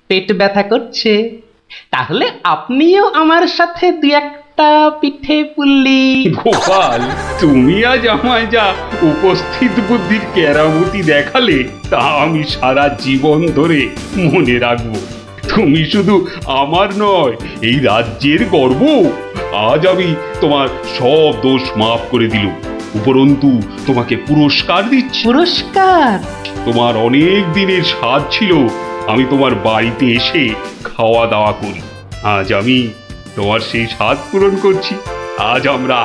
B: পেট ব্যথা করছে? তাহলে আপনিও আমার সাথে দু একটা পিঠে পুলি।
E: গোপাল, তুমি আজ আমায় যা উপস্থিত বুদ্ধির কেরামতি দেখালে তা আমি সারা জীবন ধরে মনে রাখবো। তুমি শুধু আমার নয়, এই রাজ্যের গর্ব। আজ আমি তোমার সব দোষ মাফ করে দিলুম, উপরন্তু তোমাকে পুরস্কার দিচ্ছি।
B: পুরস্কার?
E: তোমার অনেক দিনের স্বাদ ছিল আমি তোমার বাড়িতে এসে খাওয়া দাওয়া করি। আজ আমি তোমার সেই স্বাদ পূরণ করছি। আজ আমরা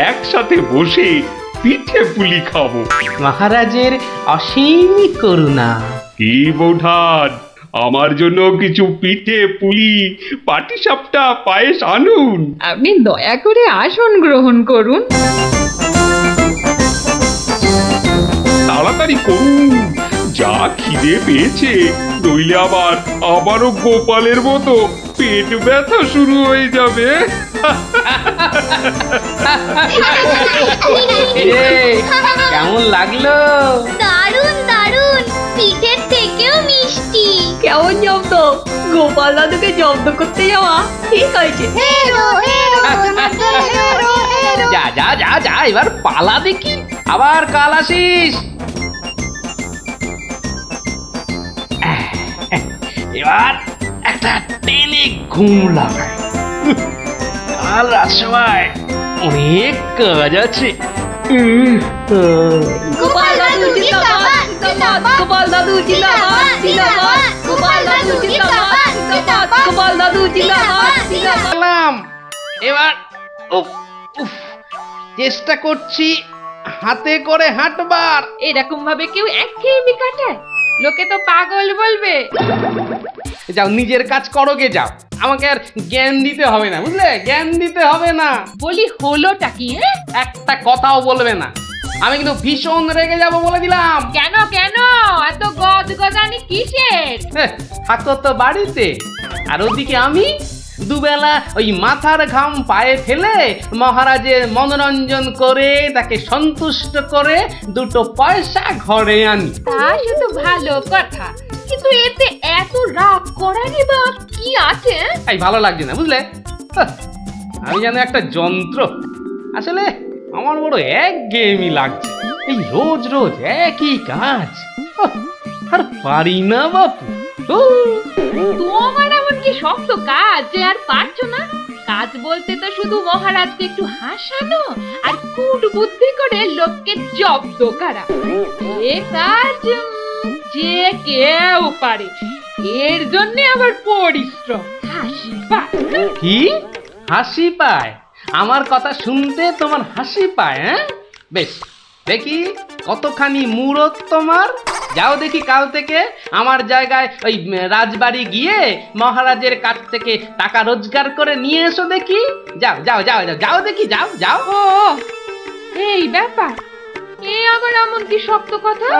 E: একসাথে বসে পিঠে পুলি খাবো।
B: মহারাজের অসীম করুণা।
E: কি বৌঠান, আমার জন্য কিছু পিঠে পুলি পাটিসাপটা পায়েস আনুন।
A: আপনি দয়া করে আসন গ্রহণ করুন।
E: তাড়াতাড়ি করুন, যা খিদে পেয়েছে, নইলে আবারও গোপালের মতো পেট ব্যথা শুরু হয়ে যাবে।
B: কেমন লাগলো?
J: দারুণ দারুণ, পিঠের থেকেও মিষ্টি।
N: কেমন জব্দ? গোপাল দাদুকে জব্দ করতে যাওয়া ঠিক হয়েছে।
B: যা যা যা যা, এবার পালা দেখি, আবার কাল আসিস। এবার একটা টেনে ঘুম লাগায়। কাল রাজসভায় অনেক কাজ আছে।
N: গোপাল দাদু জিন্দাবাদ, জিন্দাবাদ। গোপাল দাদু জিন্দাবাদ, জিন্দাবাদ। গোপাল দাদু জিন্দাবাদ, জিন্দাবাদ। গোপাল দাদু জিন্দাবাদ, জিন্দাবাদ।
B: এবার উফ উফ, চেষ্টা করছি হাতে করে হাঁটবার।
A: এরকম ভাবে কেউ একঘেয়েমি কাটায়? লোকে তো পাগল বলবে।
B: যাও, নিজের কাজ করো গে, যাও। আমাকে আর জ্ঞান দিতে হবে না, বুঝলে? জ্ঞান দিতে হবে না।
A: বলি হলোটা কি?
B: একটা কথাও বলবে না, আমি কিন্তু ভীষণ রেগে যাব বলে দিলাম।
A: কেন কেন এত গজগজানি কিসের?
B: থাকো তো বাড়িতে, আর ওদিকে আমি দুবেলা ওই মাথার ঘাম পায়ে ফেলে মহারাজের মনোরঞ্জন করে তাকে সন্তুষ্ট করে দুটো পয়সা ঘরে আনি।
A: তা শুধু ভালো কথা, কিন্তু এতে এত রাগ করারই বা কি আছে?
B: এই ভালো লাগছে না, বুঝলে? আমি যেন একটা যন্ত্র। আসলে আমার বড় একঘেয়েমি লাগছে, এই রোজ রোজ একই কাজ। আর পারি না বাপু।
A: তোমার এমন কি শক্ত কাজ যে আর পারছো না? কাজ বলতে তো শুধু মহারাজকে একটু হাসানো আর কুট বুদ্ধি করে লোককে জব্দ করা। এ কাজ যে কেউ পারে, এর জন্য আবার পরিশ্রম। হাসি পায়।
B: কি হাসি পায়? আমার কথা শুনতে তোমার হাসি পায়? হ্যাঁ, বেশ, দেখি কতখানি মূরত তোমার। যাও দেখি, কাল থেকে আমার জায়গায় ওই রাজবাড়ি গিয়ে মহারাজের কাছ থেকে টাকা রোজগার করে নিয়ে এসো দেখি। যাও যাও যাও যাও, যাও দেখি, যাও যাও।
A: ও এই ব্যাপার, এ আবার এমন কি শক্ত কথা?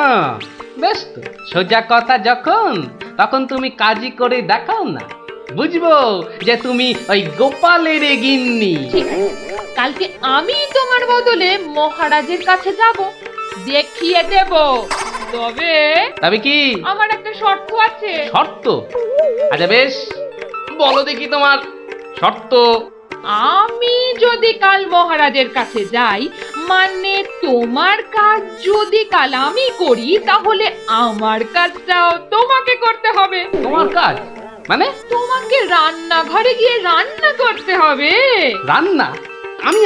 B: বেশ তো, সোজা কথা যখন, তখন তুমি কাজই করে দেখাও না, বুঝবো যে তুমি ওই গোপালের গিন্নি।
A: ঠিক আছে, কালকে আমি তোমার বদলে মহারাজের কাছে যাব, দেখিয়ে দেব। তবে
B: কি?
A: আমার একটা শর্ত আছে।
B: শর্ত? আচ্ছা বেশ, বলো দেখি তোমার শর্ত।
A: আমি যদি কাল মহারাজের কাছে যাই, মানে তোমার কাজ যদি কাল আমি করি, তাহলে আমার কাজটাও তোমাকে করতে হবে।
B: তোমার কাজ মানে?
A: তোমাকে রান্নাঘরে গিয়ে রান্না করতে হবে।
B: রান্না? আমি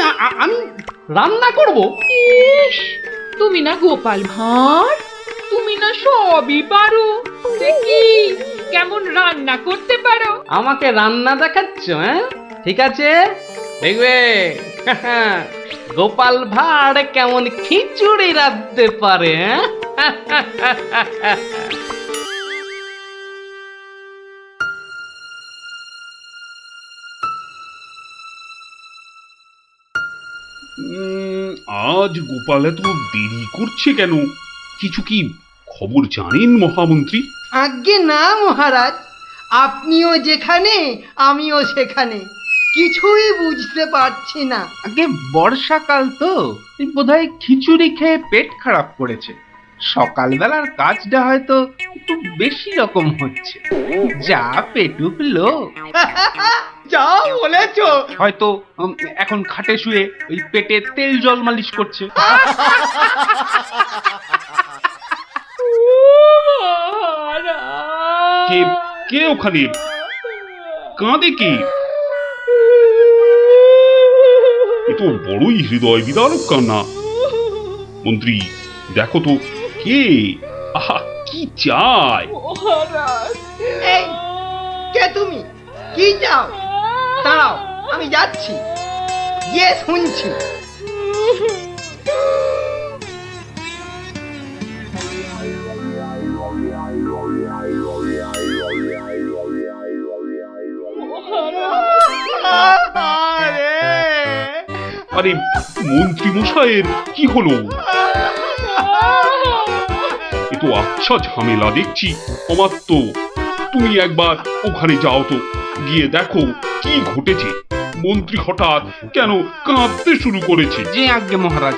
B: রান্না করব?
A: ইস, তুমি না গোপাল ভাঁড়, তুমি না সবই পারো। দেখি কেমন রান্না করতে পারো।
B: আমাকে রান্না দেখাচ্ছ? হ্যাঁ, ঠিক আছে, দেখবে গোপাল ভাঁড় কেমন খিচুড়ি রাঁধতে পারে।
E: আজ গোপাল এত দেরি করছে কেন? কিছু কি খবর জানেন মহামন্ত্রী?
F: আজ্ঞে না মহারাজ, আপনিও যেখানে আমিও সেখানে, কিছুই বুঝতে পারছি না।
K: আগে বর্ষাকাল তো বোধহয় খিচুড়ি খেয়ে পেট খারাপ করেছে। সকালবেলার কাজটা হয়তো একটু বেশি রকম হচ্ছে, যা পেটুক লোক।
F: যা বলেছ।
K: হয়তো এখন খাটে শুয়ে ওই পেটে তেল জল মালিশ করছে।
E: কে কে ওখানে কাঁদে কে? এ তো বড়ই হৃদয় বিদারক কান্না। মন্ত্রী দেখো তো কে, আহা কি চায়?
F: এই কে তুমি? কি চাও? দাঁড়াও, আমি যাচ্ছি, গিয়ে শুনছি।
E: আরে মন্ত্রী মশাইয়ের কি হলো? এ তো আচ্ছা ঝামেলা দেখছি। অমাত্য, তুমি একবার ওখানে যাও তো, গিয়ে দেখো কি ঘটেছে। মন্ত্রী হঠাৎ কেন কাঁদতে শুরু করেছে?
K: যে আজ্ঞে মহারাজ,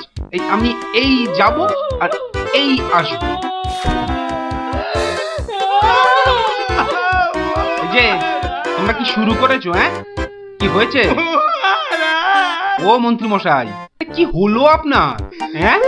K: আমি এই যাব আর এই আসবো। যে তোমরা কি শুরু করেছো? হ্যাঁ, কি হয়েছে? ও মন্ত্রী মশাই, কি হলো আপনার? হ্যাঁ,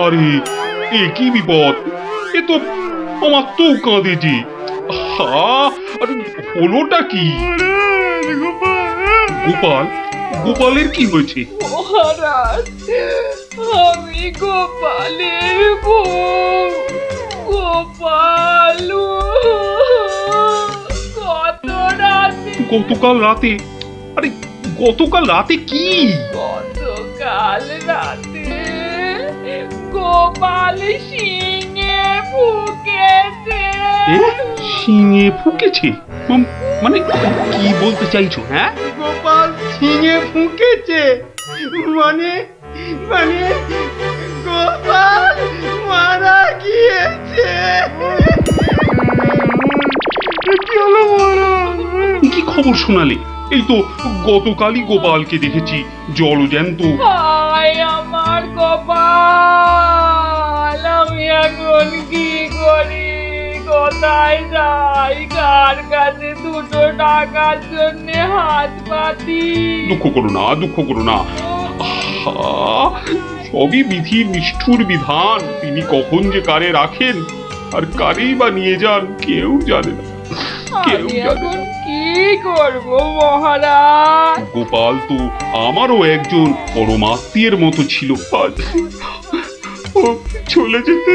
E: আরে এ কি বিপদ! এ তো অমাত্য কাঁদে যে। আরে হলোটা কি? গোপাল, গোপালের কি হয়েছে?
N: মহারাজ, আমি গোপালের বউ। গোপাল
E: গতকাল রাতে? আরে গতকাল রাতে কি?
N: গতকাল রাতে গোপাল শিঙে ফুকেছে।
E: শিঙে ফুকেছে? মানে কি বলতে চাইছো? হ্যাঁ,
F: গোপাল শিঙে ফুঁকেছে মানে মানে গোপাল মারা গিয়েছে।
E: কি খবর শোনালে? এই তো গতকালই গোপালকে দেখেছি জলজ্যান্ত।
N: হায় আমার কপাল, আমি এখন কি করি? কোথায় যাই? কার কাছে দুটো টাকার জন্য হাত পাতি?
E: দুঃখ করো না, দুঃখ করো না। সবই বিধির নিষ্ঠুর বিধান। তিনি কখন যে কারে রাখেন আর কারেই বা নিয়ে যান কেউ জানে না, কেউ
N: আমি
E: জানে
N: এখন
E: না।
N: কি করব মহারাজ?
E: গোপাল তো আমারও একজন পরমাত্মীয়ের মতো ছিল। আজ ও চলে যেতে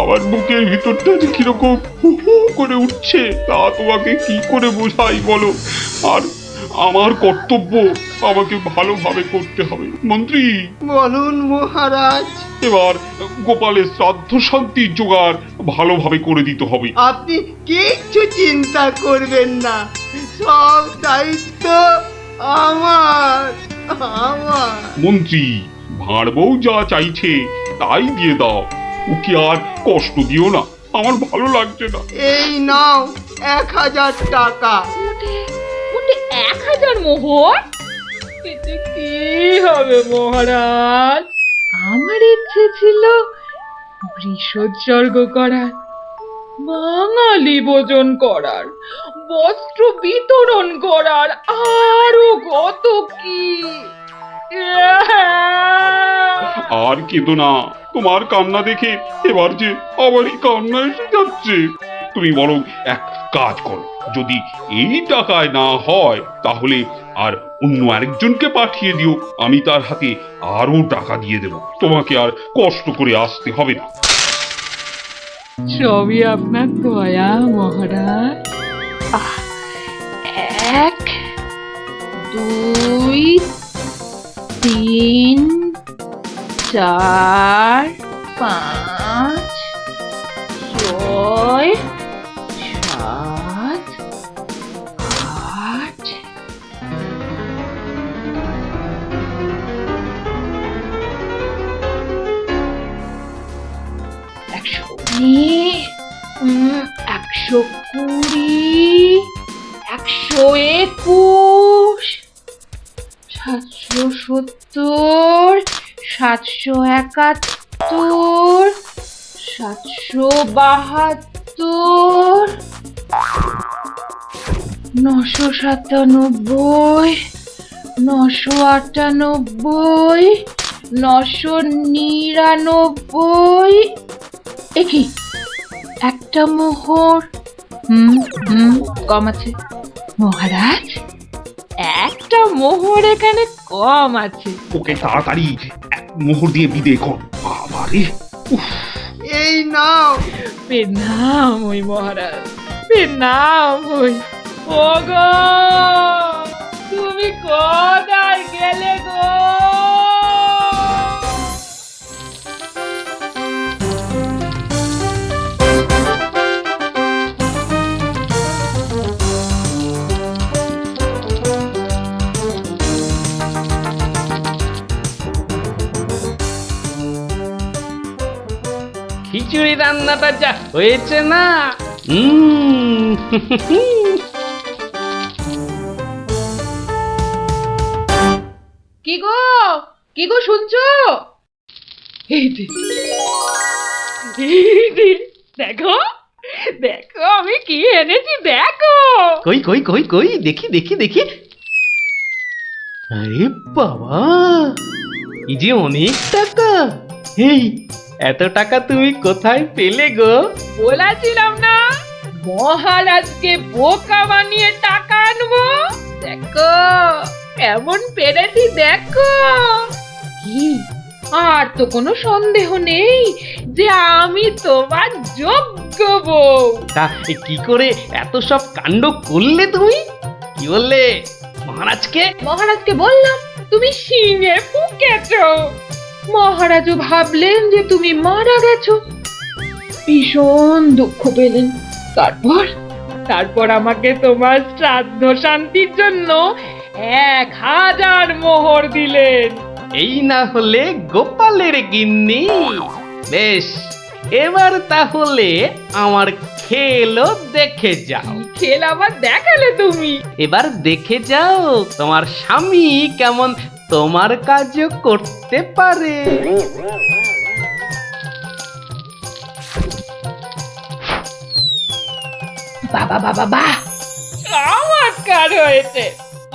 E: আমার বুকের ভিতরটা যে কিরকম হু হু করে উঠছে তা তোমাকে কি করে বোঝাই বলো। আর আমার কর্তব্য আমাকে ভালোভাবে করতে হবে। মন্ত্রী
F: বলুন মহারাজ।
E: এবার গোপালের শ্রাদ্ধ শান্তির জোগাড় ভালোভাবে করে দিতে হবে।
F: আপনি কিচ্ছু চিন্তা করবেন না, সব দায়িত্ব আমার আমার।
E: মন্ত্রী, ভাঁড় বউ যা চাইছে তাই দিয়ে দাও, ওকে আর কষ্ট দিও না, আমার ভালো লাগছে না।
F: এই নাও 1000 টাকা।
N: 1000 মোহর? এতে কি হবে মহারাজ? আমার ইচ্ছে ছিল বৃষোৎসর্গ করার, বাঙালি ভোজন করার, বস্ত্র বিতরণ করার, আরো কত কি।
E: আর কেঁদো না, তোমার কান্না দেখে এবার যে আমারই কান্না এসে যাচ্ছে। তুমি বরং এক কাজ করো, যদি এই টাকায় না হয় তাহলে আর অন্য আরেকজনকে পাঠিয়ে দিও, আমি তার হাতে আরো টাকা দিয়ে দেব, তোমাকে আর কষ্ট করে আসতে হবে না।
N: সবই আপনার দয়া মহারাজ। 1 2 3 4 5 6
A: 120, 121, 770, 771, 772, 997, 998, 999। একই একটা মোহর। কম আছে মহারাজ, একটা মোহর এখানে কম আছে।
E: ওকে তাড়াতাড়ি এক মোহর দিয়ে বিদে কর। বাবারে,
F: এই নাও।
A: প্রণাম ওই মহারাজ, প্রণাম ওই। ওগো, তুমি কোথায় গেলে গো?
B: খিচুড়ি রান্নাটা যা হয়েছে না,
A: কি গো, কি গো শুনছো? এই যে, দেখো দেখো আমি কি এনেছি, দেখো।
B: কই কই কই কই, দেখি দেখি দেখি। আরে বাবা, এই যে অনেক টাকা। এই এত টাকা তুমি কোথায় পেলে গো?
A: বলেছিলাম না মহারাজকে বোকা বানিয়ে টাকা আনবো। দেখো এমন পেরেছি, দেখো। কি, আর তো কোনো সন্দেহ নেই যে আমি তোমার যোগ্য বউ।
B: তা কি করে এত সব কাণ্ড করলে তুমি? কি বললে মহারাজকে?
A: মহারাজকে বললাম তুমি শিঙে ফুঁকেছো। মহারাজও ভাবলেন যে তুমি মারা গেছো, ভীষণ দুঃখ পেলেন। তারপর আমাকে তোমার শ্রাদ্ধ শান্তির জন্য 1000 মোহর দিলেন।
B: এই না হলে গোপালের গিন্নি। বেশ, এবার তাহলে আমার খেলও দেখে যাও।
A: খেল আবার দেখালে তুমি?
B: এবার দেখে যাও তোমার স্বামী কেমন তোমার কাজও করতে পারে।
A: বাবা বাবা বাহ, চমৎকার হয়েছে,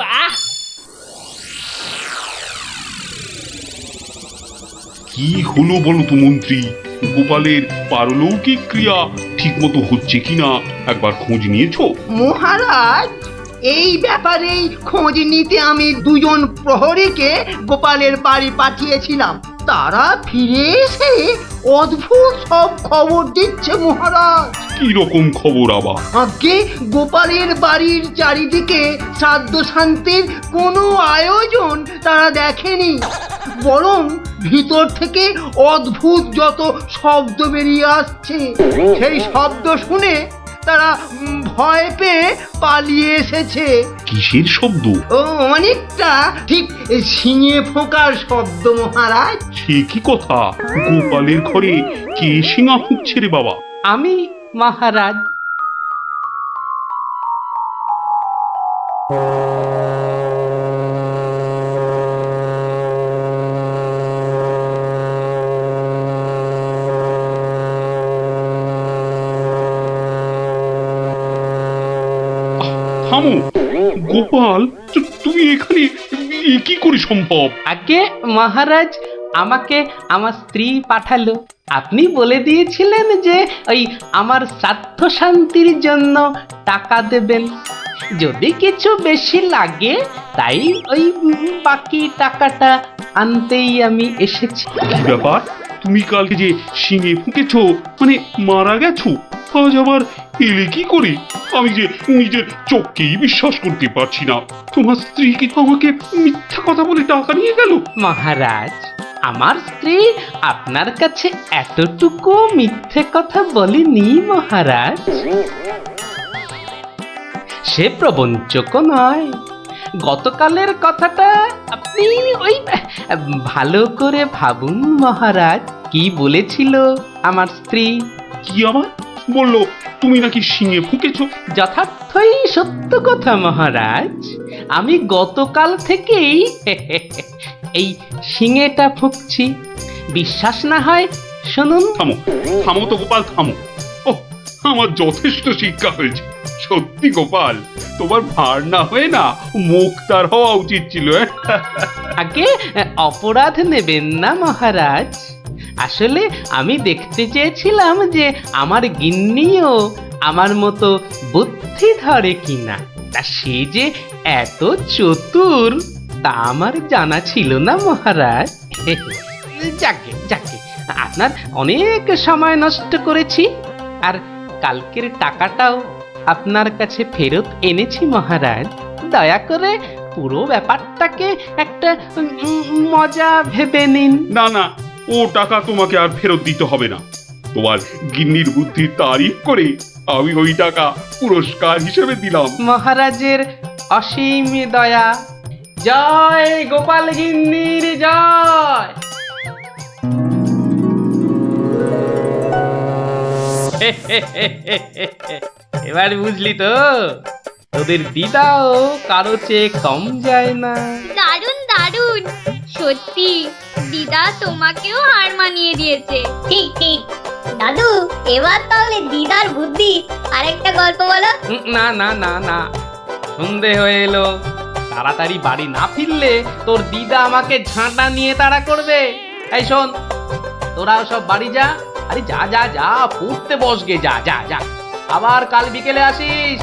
A: বাহ।
E: কি হলো বলো তো মন্ত্রী? গোপালের পারলৌকিক ক্রিয়া ঠিক মতো হচ্ছে কিনা একবার খোঁজ নিয়েছো?
F: মহারাজ, এই ব্যাপারেই খোঁজ নিতে আমি 2জন প্রহরীকে গোপালের বাড়ি পাঠিয়েছিলাম। তারা ফিরে এসে অদ্ভুত সব খবর দিচ্ছে মহারাজ।
E: কি রকম খবর আবার?
F: আগে গোপালের বাড়ির চারিদিকে শ্রাদ্ধ শান্তির কোনো আয়োজন তারা দেখেনি, বরং ভিতর থেকে অদ্ভুত যত শব্দ বেরিয়ে আসছে, সেই শব্দ শুনে তারা ভয় পেয়ে পালিয়ে এসেছে।
E: কিসের শব্দ?
F: ও অনেকটা ঠিক শিঙে ফোঁকার শব্দ মহারাজ।
E: সে কি কথা? গোপালের ঘরে কে শিঙা ফুঁকছে রে বাবা?
B: আমি মহারাজ।
E: থামো গোপাল, তুমি এখানে কি করে সম্ভব?
B: আগে মহারাজ, আমাকে আমার স্ত্রী পাঠালো। আপনি বলে দিয়েছিলেন যে ওই আমার শ্রাদ্ধ শান্তির জন্য টাকা দেবেন, যদি কিছু বেশি লাগে তাই ওই বাকি টাকাটা আনতেই আমি এসেছি।
E: কি ব্যাপার? তুমি কালকে যে শিঙে ফুঁকেছো, মানে মারা গেছো, আজ আবার এলে কি করে? আমি যে নিজের চোখকেই বিশ্বাস করতে পারছি না। তোমার স্ত্রী কি আমাকে মিথ্যা কথা বলে টাকা নিয়ে গেল?
B: মহারাজ, আমার স্ত্রী আপনার কাছে এতটুকু মিথ্যে কথা বলেনি মহারাজ। সে প্রবঞ্চক নয়। গতকালের কথাটা আপনি ওই ভালো করে ভাবুন মহারাজ। কি বলেছিল আমার স্ত্রী?
E: কি আবার বললো তুমি নাকি শিঙে ফুকেছো?
B: যথার্থই সত্য কথা মহারাজ। আমি গতকাল থেকেই এই শিঙেটা ফুঁকছি। বিশ্বাস না হয় শুনুন।
E: থামো থামো তো গোপাল, থামো। ও, আমার যথেষ্ট শিক্ষা হয়েছে। সত্যি গোপাল, তোমার ভার না হয়ে না মুক্তার হওয়া উচিত ছিল।
B: আগে অপরাধ নেবেন না মহারাজ। আসলে আমি দেখতে চেয়েছিলাম যে আমার গিন্নিও আমার মতো বুদ্ধি ধরে কিনা। তা সে যে এত চতুর তা আমার জানা ছিল না মহারাজ। যাকে যাকে, আপনার অনেক সময় নষ্ট করেছি, আর কালকের টাকাটাও আপনার কাছে ফেরত এনেছি মহারাজ। দয়া করে পুরো ব্যাপারটাকে একটা মজা ভেবে নিন।
E: না না, ও টাকা তোমাকে আর ফেরত দিতে হবে না। তোমার গিন্নির বুদ্ধির তারিফ করে আমি ওই টাকা পুরস্কার হিসেবে দিলাম।
B: মহারাজের অসীম দয়া। জয় গোপাল গিন্নির জয়। এবার বুঝলি তো, তোদের দিদাও কারো চেয়ে কম যায় না।
J: দারুণ দারুণ, সত্যি দিদা তোমাকেও হার মানিয়ে দিয়েছে। ঠিক ঠিক দাদু, এবার তাহলে দিদার বুদ্ধি আরেকটা গল্প বলো।
B: না না না না, সন্ধে হয়ে এলো। তাড়াতাড়ি বাড়ি না ফিরলে তোর দিদা আমাকে ঝাঁটা নিয়ে তাড়া করবে। এই শোন, তোরাও সব বাড়ি যা। আরে যা যা যা, পড়তে বসগে, যা যা যা। আবার কাল বিকেলে আসিস।